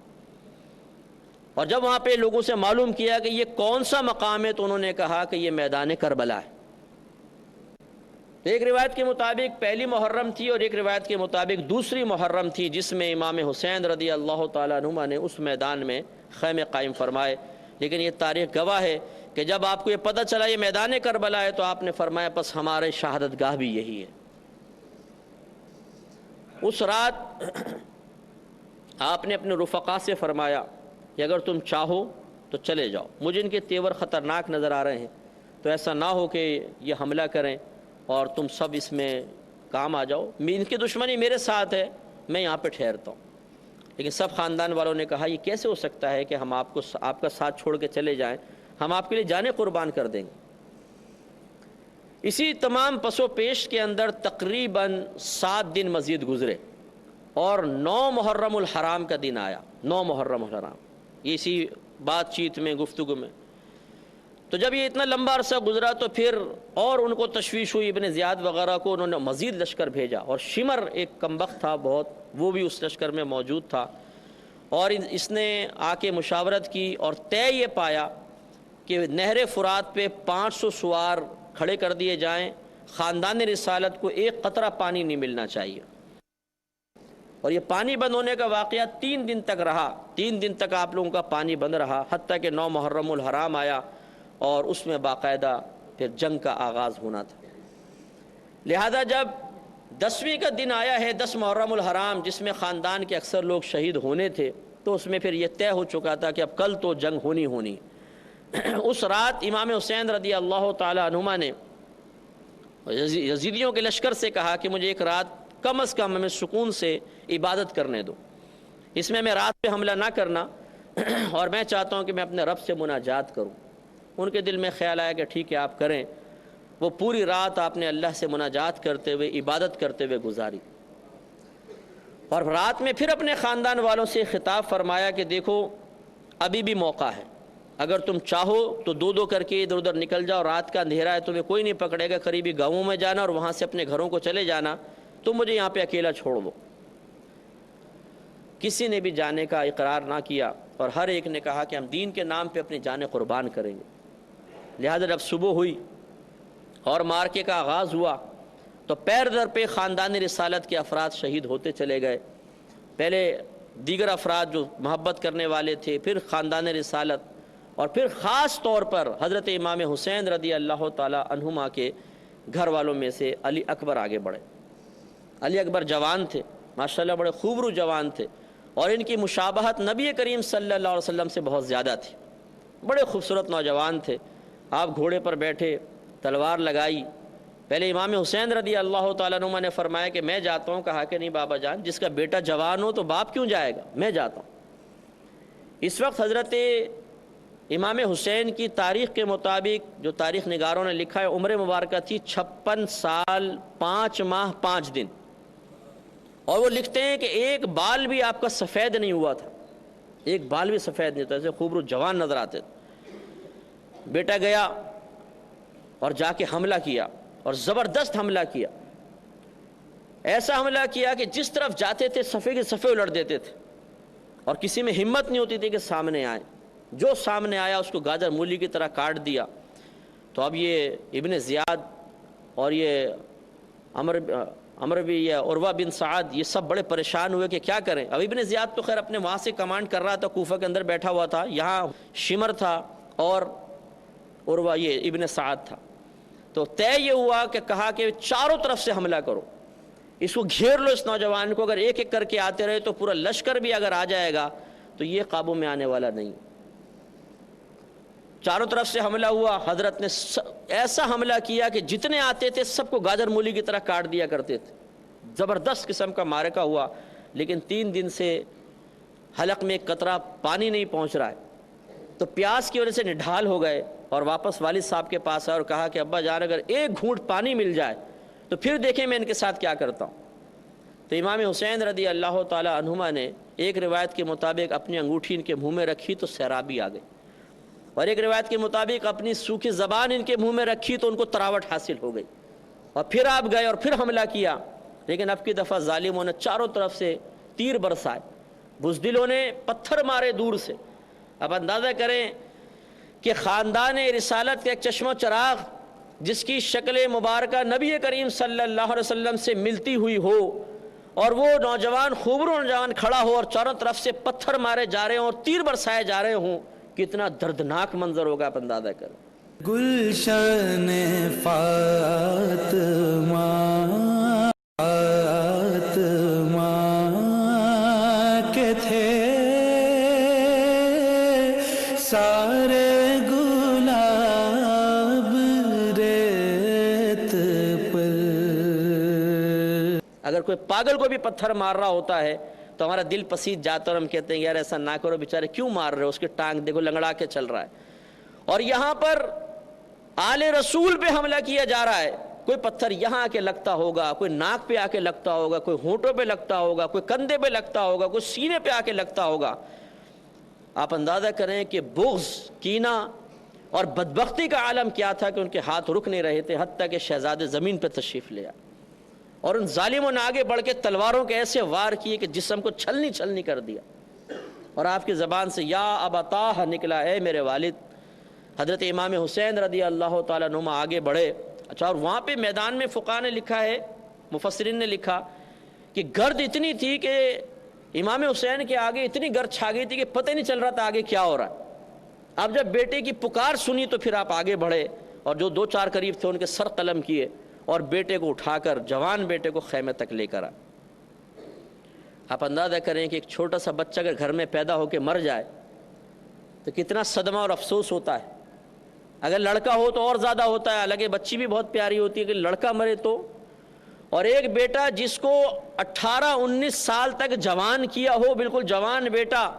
اور جب وہاں پہ لوگوں سے معلوم کیا کہ یہ کون سا مقام ہے تو انہوں نے کہا کہ یہ میدان کربلا ہے. ایک روایت کے مطابق پہلی محرم تھی اور ایک روایت کے مطابق دوسری محرم تھی جس میں امام حسین رضی اللہ تعالیٰ عنہما نے اس میدان میں خیمے قائم فرمائے. لیکن یہ تاریخ گواہ ہے کہ جب آپ کو یہ پتہ چلا یہ میدان کربلا ہے تو آپ نے فرمایا پس ہمارے شہادت گاہ بھی یہی ہے. اس رات آپ نے اپنے رفقا سے فرمایا کہ اگر تم چاہو تو چلے جاؤ، مجھے ان کے تیور خطرناک نظر آ رہے ہیں، تو ایسا نہ ہو کہ یہ حملہ کریں اور تم سب اس میں کام آ جاؤ. ان کی دشمنی میرے ساتھ ہے، میں یہاں پہ ٹھہرتا ہوں. لیکن سب خاندان والوں نے کہا یہ کیسے ہو سکتا ہے کہ ہم آپ کا ساتھ چھوڑ کے چلے جائیں، ہم آپ کے لیے جانیں قربان کر دیں گے. اسی تمام پس و پیش کے اندر تقریباً 7 دن مزید گزرے اور 9 محرم الحرام کا دن آیا. 9 محرم الحرام اسی بات چیت میں گفتگو میں. تو جب یہ اتنا لمبا عرصہ گزرا تو پھر اور ان کو تشویش ہوئی. ابن زیاد وغیرہ کو انہوں نے مزید لشکر بھیجا اور شمر ایک کمبخت تھا بہت، وہ بھی اس لشکر میں موجود تھا. اور اس نے آ کے مشاورت کی اور طے یہ پایا کہ نہر فرات پہ 500 سوار کھڑے کر دیے جائیں. خاندان رسالت کو ایک قطرہ پانی نہیں ملنا چاہیے. اور یہ پانی بند ہونے کا واقعہ 3 دن تک رہا. 3 دن تک آپ لوگوں کا پانی بند رہا، حتیٰ کہ 9 محرم الحرام آیا اور اس میں باقاعدہ پھر جنگ کا آغاز ہونا تھا. لہذا جب 10ویں کا دن آیا ہے 10 محرم الحرام، جس میں خاندان کے اکثر لوگ شہید ہونے تھے، تو اس میں پھر یہ طے ہو چکا تھا کہ اب کل تو جنگ ہونی. اس رات امام حسین رضی اللہ تعالی عنہما نے یزیدیوں کے لشکر سے کہا کہ مجھے ایک رات کم از کم ہمیں سکون سے عبادت کرنے دو، اس میں رات پہ حملہ نہ کرنا، اور میں چاہتا ہوں کہ میں اپنے رب سے مناجات کروں. ان کے دل میں خیال آیا کہ ٹھیک ہے آپ کریں. وہ پوری رات آپ نے اللہ سے مناجات کرتے ہوئے عبادت کرتے ہوئے گزاری. اور رات میں پھر اپنے خاندان والوں سے خطاب فرمایا کہ دیکھو ابھی بھی موقع ہے، اگر تم چاہو تو 2 کر کے ادھر ادھر نکل جاؤ. رات کا اندھیرا ہے، تمہیں کوئی نہیں پکڑے گا. قریبی گاؤں میں جانا اور وہاں سے اپنے گھروں کو چلے جانا. تم مجھے یہاں پہ اکیلا چھوڑ دو. کسی نے بھی جانے کا اقرار نہ کیا اور ہر ایک نے کہا کہ ہم دین کے نام پہ اپنی جانیں قربان کریں گے. لہذا جب صبح ہوئی اور مارکے کا آغاز ہوا تو پیر در پہ خاندان رسالت کے افراد شہید ہوتے چلے گئے. پہلے دیگر افراد جو محبت کرنے والے تھے، پھر خاندان رسالت، اور پھر خاص طور پر حضرت امام حسین رضی اللہ تعالی عنہما کے گھر والوں میں سے علی اکبر آگے بڑھے. علی اکبر جوان تھے ماشاءاللہ، بڑے خوبرو جوان تھے، اور ان کی مشابہت نبی کریم صلی اللہ علیہ وسلم سے بہت زیادہ تھی. بڑے خوبصورت نوجوان تھے. آپ گھوڑے پر بیٹھے، تلوار لگائی. پہلے امام حسین رضی اللہ تعالیٰ عنہ نے فرمایا کہ میں جاتا ہوں. کہا کہ نہیں بابا جان، جس کا بیٹا جوان ہو تو باپ کیوں جائے گا، میں جاتا ہوں. اس وقت حضرت امام حسین کی تاریخ کے مطابق جو تاریخ نگاروں نے لکھا ہے، عمر مبارکہ تھی 56 سال 5 ماہ 5 دن. اور وہ لکھتے ہیں کہ ایک بال بھی آپ کا سفید نہیں ہوا تھا، ایک بال بھی سفید نہیں تھا، ایسے خوبرو جوان نظر آتے تھے. بیٹا گیا اور جا کے حملہ کیا، اور زبردست حملہ کیا. ایسا حملہ کیا کہ جس طرف جاتے تھے صفے کے صفے الٹ دیتے تھے، اور کسی میں ہمت نہیں ہوتی تھی کہ سامنے آئے. جو سامنے آیا اس کو گاجر مولی کی طرح کاٹ دیا. تو اب یہ ابن زیاد اور یہ عمر بھی یا عروہ بن سعد یہ سب بڑے پریشان ہوئے کہ کیا کریں. اب ابن زیاد تو خیر اپنے وہاں سے کمانڈ کر رہا تھا، کوفہ کے اندر بیٹھا ہوا تھا. یہاں شمر تھا اور عروہ یہ ابن سعد تھا. تو طے یہ ہوا کہ کہا کہ چاروں طرف سے حملہ کرو، اس کو گھیر لو. اس نوجوان کو اگر ایک ایک کر کے آتے رہے تو پورا لشکر بھی اگر آ جائے گا تو یہ قابو میں آنے والا نہیں. چاروں طرف سے حملہ ہوا. حضرت نے ایسا حملہ کیا کہ جتنے آتے تھے سب کو گاجر مولی کی طرح کاٹ دیا کرتے تھے. زبردست قسم کا معرکہ ہوا. لیکن 3 دن سے حلق میں ایک قطرہ پانی نہیں پہنچ رہا ہے. تو پیاس کی وجہ سے نڈھال ہو گئے اور واپس والد صاحب کے پاس آئے اور کہا کہ ابا جان اگر ایک گھونٹ پانی مل جائے تو پھر دیکھیں میں ان کے ساتھ کیا کرتا ہوں. تو امام حسین رضی اللہ تعالی عنہما نے ایک روایت کے مطابق اپنی انگوٹھی ان کے منہ میں رکھی تو سیرابی آ گئی، اور ایک روایت کے مطابق اپنی سوکھی زبان ان کے منہ میں رکھی تو ان کو تراوٹ حاصل ہو گئی. اور پھر آپ گئے اور پھر حملہ کیا. لیکن اب کی دفعہ ظالموں نے چاروں طرف سے تیر برسائے، بزدلوں نے پتھر مارے دور سے. اب اندازہ کریں کہ خاندان رسالت کا ایک چشم و چراغ جس کی شکل مبارکہ نبی کریم صلی اللہ علیہ وسلم سے ملتی ہوئی ہو، اور وہ نوجوان خوبرو نوجوان کھڑا ہو اور چاروں طرف سے پتھر مارے جا رہے ہوں اور تیر برسائے جا رہے ہوں، کتنا دردناک منظر ہوگا آپ اندازہ کریں. گلشن فاطمہ کے تھے سارے گلاب ریت پر. اگر کوئی پاگل کو بھی پتھر مار رہا ہوتا ہے تو ہمارا دل پسیج جاتا ہے اور ہم کہتے ہیں یار ایسا نہ کرو، بیچارے کیوں مار رہے ہو، اس کے ٹانگ دیکھو لنگڑا کے چل رہا ہے. اور یہاں پر آل رسول پہ حملہ کیا جا رہا ہے، کوئی پتھر یہاں آ کے لگتا ہوگا، کوئی ناک پہ آ کے لگتا ہوگا، کوئی ہونٹوں پہ لگتا ہوگا، کوئی کندھے پہ لگتا ہوگا، کوئی سینے پہ آ کے لگتا ہوگا۔ آپ اندازہ کریں کہ بغض، کینہ اور بدبختی کا عالم کیا تھا کہ ان کے ہاتھ رک نہیں رہے تھے، حتیٰ کہ شہزادے زمین پہ تشریف لے آئے اور ان ظالموں نے آگے بڑھ کے تلواروں کے ایسے وار کیے کہ جسم کو چھلنی چھلنی کر دیا، اور آپ کی زبان سے یا ابتاہ نکلا، اے میرے والد۔ حضرت امام حسین رضی اللہ تعالیٰ عنہ آگے بڑھے۔ اچھا، اور وہاں پہ میدان میں فقہاء نے لکھا ہے، مفسرین نے لکھا کہ گرد اتنی تھی کہ امام حسین کے آگے اتنی گرد چھا گئی تھی کہ پتہ نہیں چل رہا تھا آگے کیا ہو رہا ہے۔ اب جب بیٹے کی پکار سنی تو پھر آپ آگے بڑھے، اور جو دو چار قریب تھے ان کے سر قلم کیے اور بیٹے کو اٹھا کر، جوان بیٹے کو خیمے تک لے کر آئے۔ آپ اندازہ کریں کہ ایک چھوٹا سا بچہ اگر گھر میں پیدا ہو کے مر جائے تو کتنا صدمہ اور افسوس ہوتا ہے۔ اگر لڑکا ہو تو اور زیادہ ہوتا ہے، حالانکہ بچی بھی بہت پیاری ہوتی ہے، کہ لڑکا مرے تو۔ اور ایک بیٹا جس کو 18-19 سال تک جوان کیا ہو، بالکل جوان بیٹا،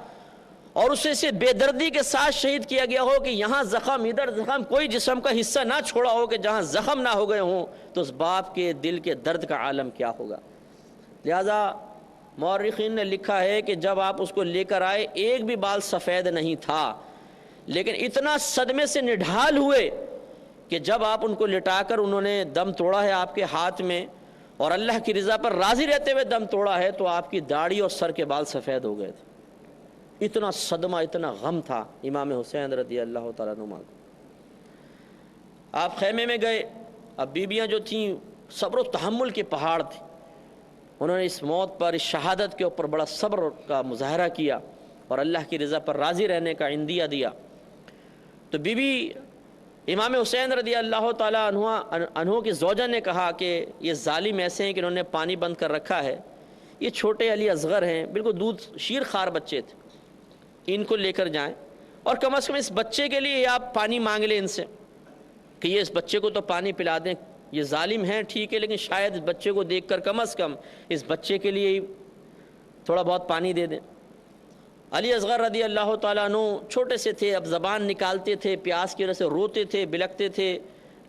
اور اسے سے بے دردی کے ساتھ شہید کیا گیا ہو کہ یہاں زخم، ادھر زخم، کوئی جسم کا حصہ نہ چھوڑا ہو کہ جہاں زخم نہ ہو گئے ہوں، تو اس باپ کے دل کے درد کا عالم کیا ہوگا۔ لہذا مورخین نے لکھا ہے کہ جب آپ اس کو لے کر آئے ایک بھی بال سفید نہیں تھا، لیکن اتنا صدمے سے نڈھال ہوئے کہ جب آپ ان کو لٹا کر انہوں نے دم توڑا ہے آپ کے ہاتھ میں، اور اللہ کی رضا پر راضی رہتے ہوئے دم توڑا ہے، تو آپ کی داڑھی اور سر کے بال سفید ہو گئے تھے۔ اتنا صدمہ، اتنا غم تھا امام حسین رضی اللہ تعالیٰ عنہ کو۔ آپ خیمے میں گئے، اب بیویاں جو تھیں صبر و تحمل کے پہاڑ تھے، انہوں نے اس موت پر، اس شہادت کے اوپر بڑا صبر کا مظاہرہ کیا اور اللہ کی رضا پر راضی رہنے کا عندیہ دیا۔ تو بی بی امام حسین رضی اللہ تعالیٰ عنہ کی زوجہ نے کہا کہ یہ ظالم ایسے ہیں کہ انہوں نے پانی بند کر رکھا ہے، یہ چھوٹے علی اصغر ہیں، بالکل دودھ شیر خوار بچے تھے، ان کو لے کر جائیں، اور کم از کم اس بچے کے لیے آپ پانی مانگ لیں ان سے کہ یہ اس بچے کو تو پانی پلا دیں۔ یہ ظالم ہیں ٹھیک ہے، لیکن شاید اس بچے کو دیکھ کر کم از کم اس بچے کے لیے تھوڑا بہت پانی دے دیں۔ علی اصغر رضی اللہ تعالیٰ عنہ چھوٹے سے تھے، اب زبان نکالتے تھے، پیاس کی وجہ سے روتے تھے، بلکتے تھے،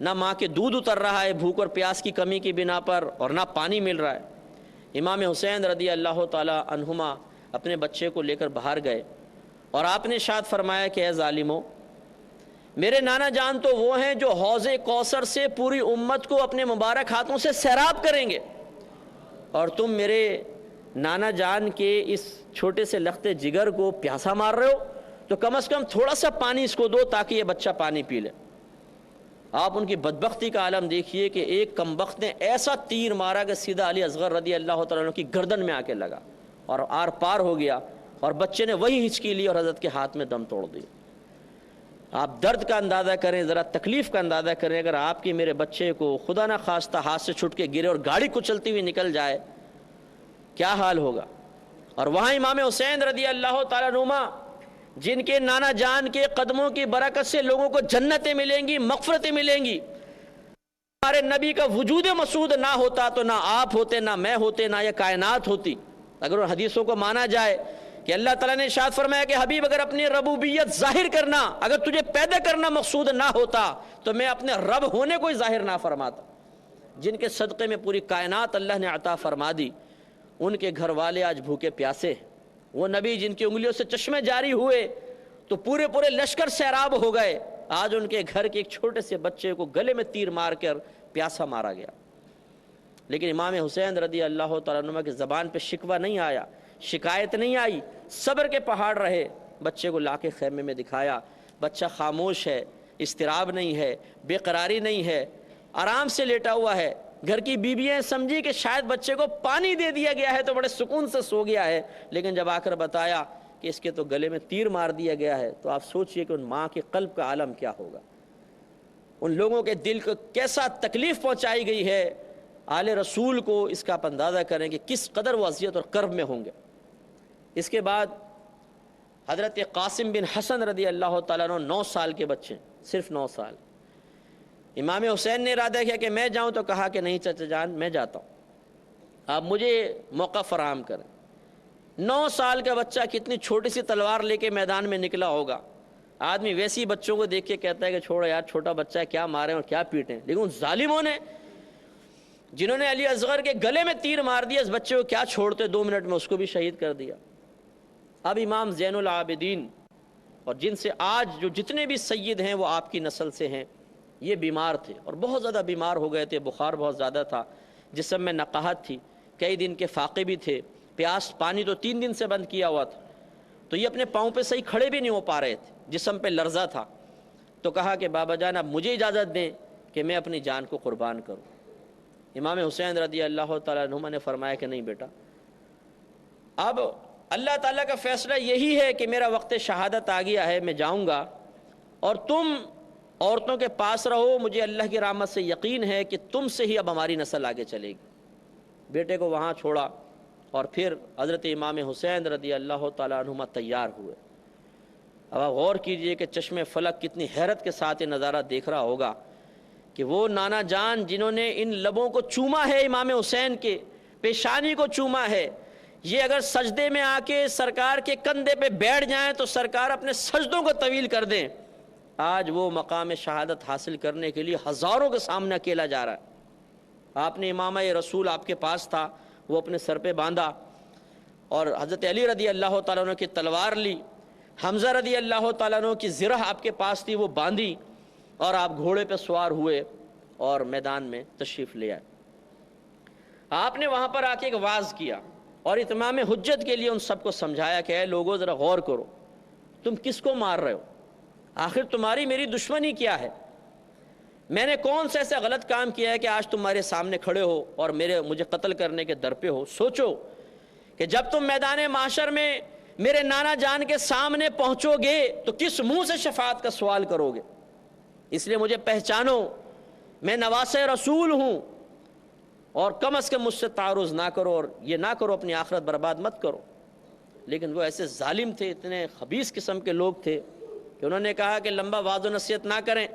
نہ ماں کے دودھ اتر رہا ہے بھوک اور پیاس کی کمی کی بنا پر، اور نہ پانی مل رہا ہے۔ امام حسین رضی اللہ تعالیٰ عنہما اپنے بچے کو لے کر باہر گئے، اور آپ نے ارشاد فرمایا کہ اے ظالموں، میرے نانا جان تو وہ ہیں جو حوض کوثر سے پوری امت کو اپنے مبارک ہاتھوں سے سیراب کریں گے، اور تم میرے نانا جان کے اس چھوٹے سے لخت جگر کو پیاسا مار رہے ہو، تو کم از کم تھوڑا سا پانی اس کو دو تاکہ یہ بچہ پانی پی لے۔ آپ ان کی بدبختی کا عالم دیکھیے کہ ایک کمبخت نے ایسا تیر مارا کہ سیدھا علی اصغر رضی اللہ تعالیٰ عنہ کی گردن میں آ کے لگا اور آر پار ہو گیا، اور بچے نے وہی ہچکی لی اور حضرت کے ہاتھ میں دم توڑ دیا۔ آپ درد کا اندازہ کریں، ذرا تکلیف کا اندازہ کریں، اگر آپ کی میرے بچے کو خدا نہ خواستہ ہاتھ سے چھٹ کے گرے اور گاڑی کچلتی ہوئی نکل جائے، کیا حال ہوگا۔ اور وہاں امام حسین رضی اللہ تعالیٰ عنہ جن کے نانا جان کے قدموں کی برکت سے لوگوں کو جنتیں ملیں گی، مغفرتیں ملیں گی۔ ہمارے نبی کا وجود مسعود نہ ہوتا تو نہ آپ ہوتے، نہ میں ہوتے، نہ یہ کائنات ہوتی۔ اگر ان حدیثوں کو مانا جائے کہ اللہ تعالیٰ نے ارشاد فرمایا کہ حبیب اگر اپنی ربوبیت ظاہر کرنا، اگر تجھے پیدا کرنا مقصود نہ ہوتا تو میں اپنے رب ہونے کو ہی ظاہر نہ فرماتا۔ جن کے صدقے میں پوری کائنات اللہ نے عطا فرما دی، ان کے گھر والے آج بھوکے پیاسے، وہ نبی جن کی انگلیوں سے چشمے جاری ہوئے تو پورے پورے لشکر سیراب ہو گئے، آج ان کے گھر کے ایک چھوٹے سے بچے کو گلے میں تیر مار کر پیاسا مارا گیا۔ لیکن امام حسین رضی اللہ تعالیٰ عنہ کی زبان پہ شکوہ نہیں آیا، شکایت نہیں آئی، صبر کے پہاڑ رہے۔ بچے کو لا کے خیمے میں دکھایا، بچہ خاموش ہے، اضطراب نہیں ہے، بے قراری نہیں ہے، آرام سے لیٹا ہوا ہے۔ گھر کی بیویاں سمجھی کہ شاید بچے کو پانی دے دیا گیا ہے تو بڑے سکون سے سو گیا ہے، لیکن جب آ کر بتایا کہ اس کے تو گلے میں تیر مار دیا گیا ہے، تو آپ سوچئے کہ ان ماں کے قلب کا عالم کیا ہوگا، ان لوگوں کے دل کو کیسا تکلیف پہنچائی گئی ہے۔ آل رسول کو اس کا آپ اندازہ کریں کہ کس قدر وہ اذیت اور کرب میں ہوں گے۔ اس کے بعد حضرت قاسم بن حسن رضی اللہ تعالیٰ عنہ 9 سال کے بچے، صرف 9 سال۔ امام حسین نے ارادہ کیا کہ میں جاؤں، تو کہا کہ نہیں چچا جان میں جاتا ہوں، آپ مجھے موقع فراہم کریں۔ 9 سال کا بچہ کتنی چھوٹی سی تلوار لے کے میدان میں نکلا ہوگا، آدمی ویسے ہی بچوں کو دیکھ کے کہتا ہے کہ چھوڑو یار چھوٹا بچہ ہے، کیا ماریں اور کیا پیٹیں، لیکن ان ظالموں نے جنہوں نے علی اصغر کے گلے میں تیر مار دیا، اس بچے کو کیا چھوڑتے، 2 منٹ میں اس کو بھی شہید کر دیا۔ اب امام زین العابدین اور جن سے آج جو جتنے بھی سید ہیں وہ آپ کی نسل سے ہیں، یہ بیمار تھے اور بہت زیادہ بیمار ہو گئے تھے، بخار بہت زیادہ تھا، جسم میں نقاہت تھی، کئی دن کے فاقے بھی تھے، پیاس پانی تو 3 دن سے بند کیا ہوا تھا، تو یہ اپنے پاؤں پہ صحیح کھڑے بھی نہیں ہو پا رہے تھے، جسم پہ لرزہ تھا۔ تو کہا کہ بابا جان اب مجھے اجازت دیں کہ میں اپنی جان کو قربان کروں۔ امام حسین رضی اللہ تعالیٰ عنہما نے فرمایا کہ نہیں بیٹا، اب اللہ تعالیٰ کا فیصلہ یہی ہے کہ میرا وقت شہادت آ گیا ہے، میں جاؤں گا اور تم عورتوں کے پاس رہو، مجھے اللہ کی رحمت سے یقین ہے کہ تم سے ہی اب ہماری نسل آگے چلے گی۔ بیٹے کو وہاں چھوڑا اور پھر حضرت امام حسین رضی اللہ تعالیٰ عنہما تیار ہوئے۔ اب آپ غور کیجئے کہ چشم فلک کتنی حیرت کے ساتھ یہ نظارہ دیکھ رہا ہوگا کہ وہ نانا جان جنہوں نے ان لبوں کو چوما ہے، امام حسین کے پیشانی کو چوما ہے، یہ اگر سجدے میں آ کے سرکار کے کندھے پہ بیٹھ جائیں تو سرکار اپنے سجدوں کو طویل کر دیں۔ آج وہ مقام شہادت حاصل کرنے کے لیے ہزاروں کے سامنے اکیلا جا رہا ہے۔ آپ نے امامہ رسول آپ کے پاس تھا، وہ اپنے سر پہ باندھا، اور حضرت علی رضی اللہ تعالیٰ عنہ کی تلوار لی، حمزہ رضی اللہ تعالیٰ عنہ کی زرہ آپ کے پاس تھی، وہ باندھی، اور آپ گھوڑے پہ سوار ہوئے اور میدان میں تشریف لے آئے۔ آپ نے وہاں پر آ کے ایک واعظ کیا اور اتمام حجت کے لیے ان سب کو سمجھایا کہ اے لوگوں ذرا غور کرو، تم کس کو مار رہے ہو؟ آخر تمہاری میری دشمنی کیا ہے؟ میں نے کون سے ایسا غلط کام کیا ہے کہ آج تمہارے سامنے کھڑے ہو اور مجھے قتل کرنے کے در پہ ہو؟ سوچو کہ جب تم میدان معاشر میں میرے نانا جان کے سامنے پہنچو گے تو کس منہ سے شفاعت کا سوال کرو گے؟ اس لیے مجھے پہچانو، میں نواسہ رسول ہوں، اور کم از کم مجھ سے تعارض نہ کرو، اور یہ نہ کرو اپنی آخرت برباد مت کرو۔ لیکن وہ ایسے ظالم تھے، اتنے خبیث قسم کے لوگ تھے کہ انہوں نے کہا کہ لمبا وعظ و نصیحت نہ کریں،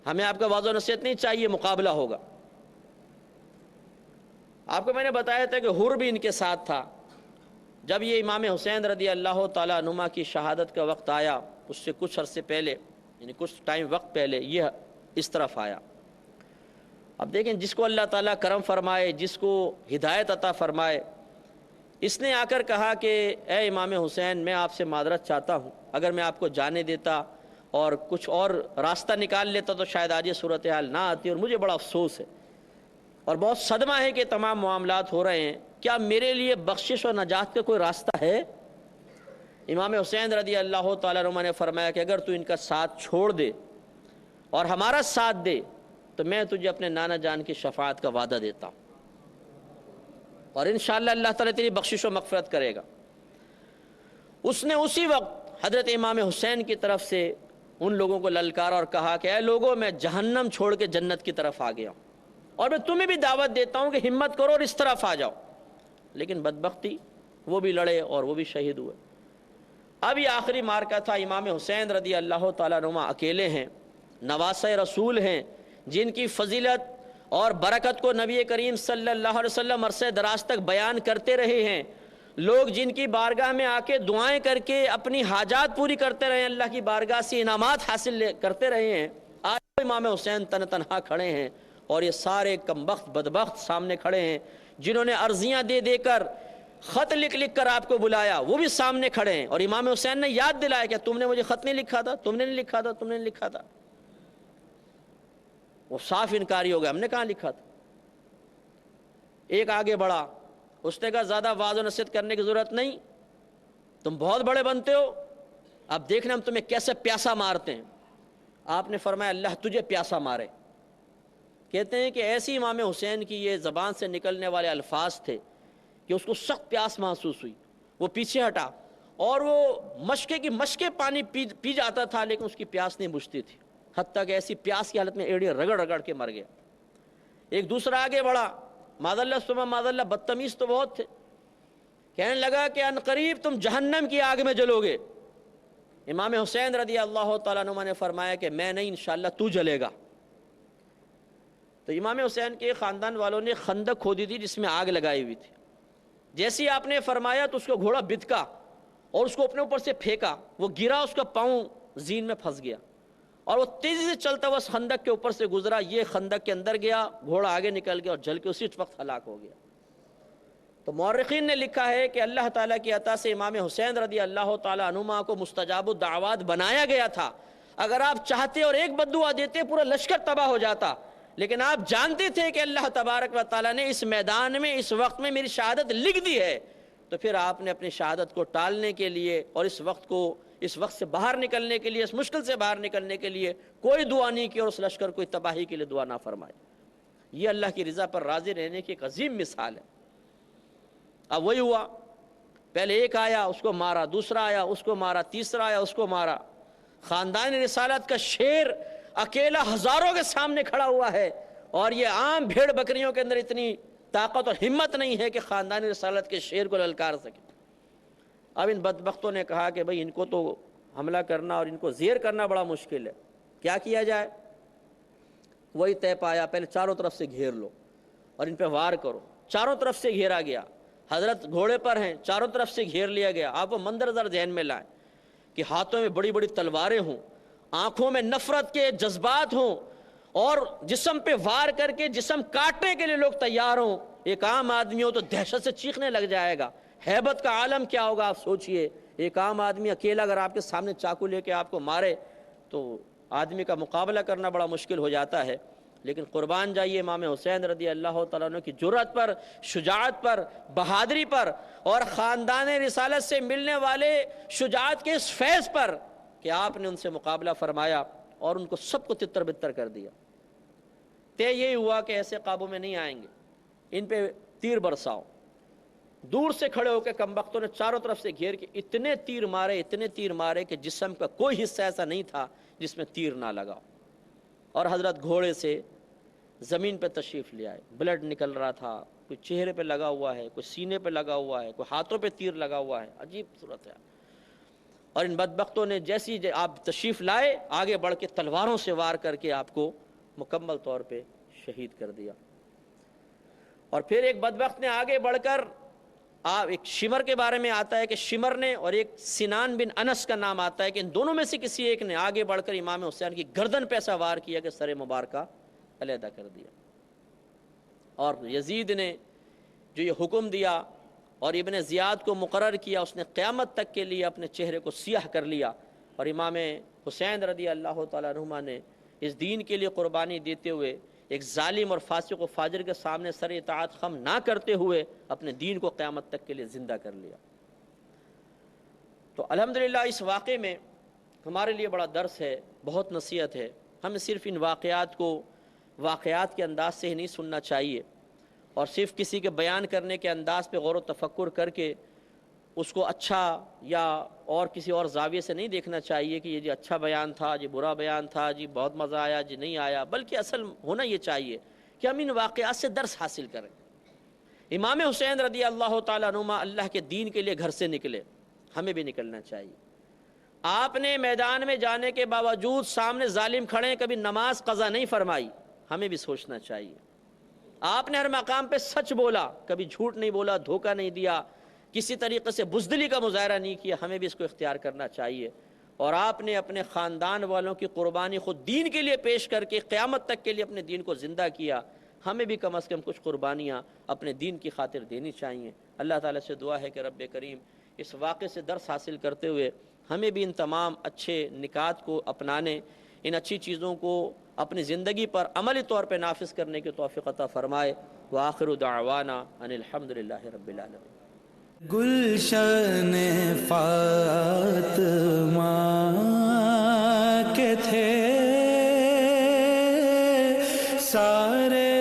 ہمیں آپ کا وعظ و نصیحت نہیں چاہیے، مقابلہ ہوگا۔ آپ کو میں نے بتایا تھا کہ حر بھی ان کے ساتھ تھا۔ جب یہ امام حسین رضی اللہ تعالیٰ عنہما کی شہادت کا وقت آیا، اس سے کچھ عرصے پہلے، یعنی کچھ ٹائم وقت پہلے، یہ اس طرف آیا۔ اب دیکھیں، جس کو اللہ تعالیٰ کرم فرمائے، جس کو ہدایت عطا فرمائے، اس نے آ کر کہا کہ اے امام حسین، میں آپ سے معذرت چاہتا ہوں، اگر میں آپ کو جانے دیتا اور کچھ اور راستہ نکال لیتا تو شاید آج یہ صورتحال نہ آتی، اور مجھے بڑا افسوس ہے اور بہت صدمہ ہے کہ تمام معاملات ہو رہے ہیں، کیا میرے لیے بخشش اور نجات کا کوئی راستہ ہے؟ امام حسین رضی اللہ تعالیٰ عنہ نے فرمایا کہ اگر تو ان کا ساتھ چھوڑ دے اور ہمارا ساتھ دے تو میں تجھے اپنے نانا جان کی شفاعت کا وعدہ دیتا ہوں، اور انشاءاللہ اللہ تعالیٰ تیری بخشش و مغفرت کرے گا۔ اس نے اسی وقت حضرت امام حسین کی طرف سے ان لوگوں کو للکارا اور کہا کہ اے لوگوں، میں جہنم چھوڑ کے جنت کی طرف آ گیا ہوں، اور میں تمہیں بھی دعوت دیتا ہوں کہ ہمت کرو اور اس طرف آ جاؤ۔ لیکن بدبختی، وہ بھی لڑے اور وہ بھی شہید ہوئے۔ اب یہ آخری معرکہ تھا، امام حسین رضی اللہ تعالیٰ عنہ اکیلے ہیں، نواسہ رسول ہیں، جن کی فضیلت اور برکت کو نبی کریم صلی اللہ علیہ وسلم عرصہ دراز تک بیان کرتے رہے ہیں، لوگ جن کی بارگاہ میں آ کے دعائیں کر کے اپنی حاجات پوری کرتے رہے ہیں، اللہ کی بارگاہ سے انعامات حاصل کرتے رہے ہیں۔ آج امام حسین تنہا کھڑے ہیں، اور یہ سارے کمبخت بدبخت سامنے کھڑے ہیں، جنہوں نے عرضیاں دے دے کر، خط لکھ لکھ کر آپ کو بلایا، وہ بھی سامنے کھڑے ہیں، اور امام حسین نے یاد دلایا کہ تم نے مجھے خط نہیں لکھا تھا، تم نے نہیں لکھا تھا، تم نے نہیں لکھا تھا۔ وہ صاف انکاری ہو گیا، ہم نے کہاں لکھا تھا۔ ایک آگے بڑھا، اس نے کہا زیادہ واضح و نصیحت کرنے کی ضرورت نہیں، تم بہت بڑے بنتے ہو، اب دیکھنا ہم تمہیں کیسے پیاسا مارتے ہیں۔ آپ نے فرمایا اللہ تجھے پیاسا مارے۔ کہتے ہیں کہ ایسی امام حسین کی یہ زبان سے نکلنے والے الفاظ تھے کہ اس کو سخت پیاس محسوس ہوئی، وہ پیچھے ہٹا، اور وہ مشکے کی مشکے پانی پی جاتا تھا، لیکن اس کی پیاس نہیں بجھتی تھی، حتیٰ کہ ایسی پیاس کی حالت میں ایڑیاں رگڑ رگڑ کے مر گیا۔ ایک دوسرا آگے بڑھا، معذاللہ ثم معذاللہ، بدتمیز تو بہت تھے، کہنے لگا کہ ان قریب تم جہنم کی آگ میں جلو گے۔ امام حسین رضی اللہ تعالیٰ عنہ نے فرمایا کہ میں نہیں، انشاءاللہ تو جلے گا۔ تو امام حسین کے خاندان والوں نے خندق کھودی تھی جس میں آگ لگائی ہوئی تھی، جیسے آپ نے فرمایا تو اس کو گھوڑا بتکا اور اس کو اپنے اوپر سے پھینکا، وہ گرا، اس کا پاؤں زین میں پھنس گیا اور وہ تیزی سے چلتا ہوا اس خندق کے اوپر سے گزرا، یہ خندق کے اندر گیا، گھوڑا آگے نکل گیا اور جل کے اسی وقت ہلاک ہو گیا۔ تو مورخین نے لکھا ہے کہ اللہ تعالیٰ کی عطا سے امام حسین رضی اللہ تعالیٰ عنہما کو مستجاب الدعوات بنایا گیا تھا۔ اگر آپ چاہتے اور ایک بددعا دیتے پورا لشکر تباہ ہو جاتا، لیکن آپ جانتے تھے کہ اللہ تبارک و تعالیٰ نے اس میدان میں اس وقت میں میری شہادت لکھ دی ہے، تو پھر آپ نے اپنی شہادت کو ٹالنے کے لیے اور اس وقت سے باہر نکلنے کے لیے، اس مشکل سے باہر نکلنے کے لیے کوئی دعا نہیں کی اور اس لشکر کو تباہی کے لیے دعا نہ فرمائی۔ یہ اللہ کی رضا پر راضی رہنے کی ایک عظیم مثال ہے۔ اب وہی ہوا، پہلے ایک آیا اس کو مارا، دوسرا آیا اس کو مارا، تیسرا آیا اس کو مارا۔ خاندان رسالت کا شیر اکیلا ہزاروں کے سامنے کھڑا ہوا ہے، اور یہ عام بھیڑ بکریوں کے اندر اتنی طاقت اور ہمت نہیں ہے کہ خاندان رسالت کے شیر کو للکار سکے۔ اب ان بدبختوں نے کہا کہ بھئی ان کو تو حملہ کرنا اور ان کو زیر کرنا بڑا مشکل ہے، کیا کیا جائے؟ وہی طے پایا، پہلے چاروں طرف سے گھیر لو اور ان پہ وار کرو۔ چاروں طرف سے گھیرا گیا، حضرت گھوڑے پر ہیں، چاروں طرف سے گھیر لیا گیا۔ آپ وہ منظر ذرا ذہن میں لائیں کہ ہاتھوں میں بڑی بڑی تلواریں ہوں، آنکھوں میں نفرت کے جذبات ہوں، اور جسم پہ وار کر کے جسم کاٹنے کے لیے لوگ تیار ہوں۔ ایک عام آدمی ہو تو دہشت سے چیخنے لگ جائے گا، ہیبت کا عالم کیا ہوگا آپ سوچئے۔ ایک عام آدمی اکیلا اگر آپ کے سامنے چاقو لے کے آپ کو مارے تو آدمی کا مقابلہ کرنا بڑا مشکل ہو جاتا ہے۔ لیکن قربان جائیے امام حسین رضی اللہ تعالیٰ عنہ کی جرأت پر، شجاعت پر، بہادری پر، اور خاندان رسالت سے ملنے والے شجاعت کے اس فیض پر کہ آپ نے ان سے مقابلہ فرمایا اور ان کو سب کو تتر بتر کر دیا۔ طے یہی ہوا کہ ایسے قابو میں نہیں آئیں گے، ان پہ تیر برساؤ۔ دور سے کھڑے ہو کے کمبختوں نے چاروں طرف سے گھیر کے اتنے تیر مارے کہ جسم کا کوئی حصہ ایسا نہیں تھا جس میں تیر نہ لگا۔ اور حضرت گھوڑے سے زمین پہ تشریف لے آئے، بلڈ نکل رہا تھا، کوئی چہرے پہ لگا ہوا ہے، کوئی سینے پہ لگا ہوا ہے، کوئی ہاتھوں پہ تیر لگا ہوا ہے، عجیب صورت ہے۔ اور ان بدبختوں نے جیسی آپ تشریف لائے آگے بڑھ کے تلواروں سے وار کر کے آپ کو مکمل طور پہ شہید کر دیا۔ اور پھر ایک بدبخت نے آگے بڑھ کر ایک شمر کے بارے میں آتا ہے کہ شمر نے، اور ایک سنان بن انس کا نام آتا ہے کہ ان دونوں میں سے کسی ایک نے آگے بڑھ کر امام حسین کی گردن پہ ایسا وار کیا کہ سر مبارکہ علیحدہ کر دیا۔ اور یزید نے جو یہ حکم دیا اور ابن زیاد کو مقرر کیا، اس نے قیامت تک کے لیے اپنے چہرے کو سیاہ کر لیا، اور امام حسین رضی اللہ تعالیٰ عنہ نے اس دین کے لیے قربانی دیتے ہوئے ایک ظالم اور فاسق و فاجر کے سامنے سر اطاعت خم نہ کرتے ہوئے اپنے دین کو قیامت تک کے لیے زندہ کر لیا۔ تو الحمدللہ اس واقعے میں ہمارے لیے بڑا درس ہے، بہت نصیحت ہے۔ ہمیں صرف ان واقعات کے انداز سے ہی نہیں سننا چاہیے، اور صرف کسی کے بیان کرنے کے انداز پہ غور و تفکر کر کے اس کو اچھا یا اور کسی اور زاویے سے نہیں دیکھنا چاہیے کہ یہ جی اچھا بیان تھا، جی برا بیان تھا، جی بہت مزہ آیا، جی نہیں آیا، بلکہ اصل ہونا یہ چاہیے کہ ہم ان واقعات سے درس حاصل کریں۔ امام حسین رضی اللہ تعالیٰ عنہ اللہ کے دین کے لیے گھر سے نکلے، ہمیں بھی نکلنا چاہیے۔ آپ نے میدان میں جانے کے باوجود سامنے ظالم کھڑے ہیں، کبھی نماز قضا نہیں فرمائی، ہمیں بھی سوچنا چاہیے۔ آپ نے ہر مقام پہ سچ بولا، کبھی جھوٹ نہیں بولا، دھوکہ نہیں دیا، کسی طریقے سے بزدلی کا مظاہرہ نہیں کیا، ہمیں بھی اس کو اختیار کرنا چاہیے۔ اور آپ نے اپنے خاندان والوں کی قربانی خود دین کے لیے پیش کر کے قیامت تک کے لیے اپنے دین کو زندہ کیا، ہمیں بھی کم از کم کچھ قربانیاں اپنے دین کی خاطر دینی چاہیے۔ اللہ تعالیٰ سے دعا ہے کہ رب کریم اس واقعے سے درس حاصل کرتے ہوئے ہمیں بھی ان تمام اچھے نکات کو اپنانے، ان اچھی چیزوں کو اپنی زندگی پر عملی طور پہ نافذ کرنے کی توفیق عطا فرمائے۔ وآخر دعوانا ان الحمدللہ رب العالمین۔ گلشن فاطمہ کے تھے سارے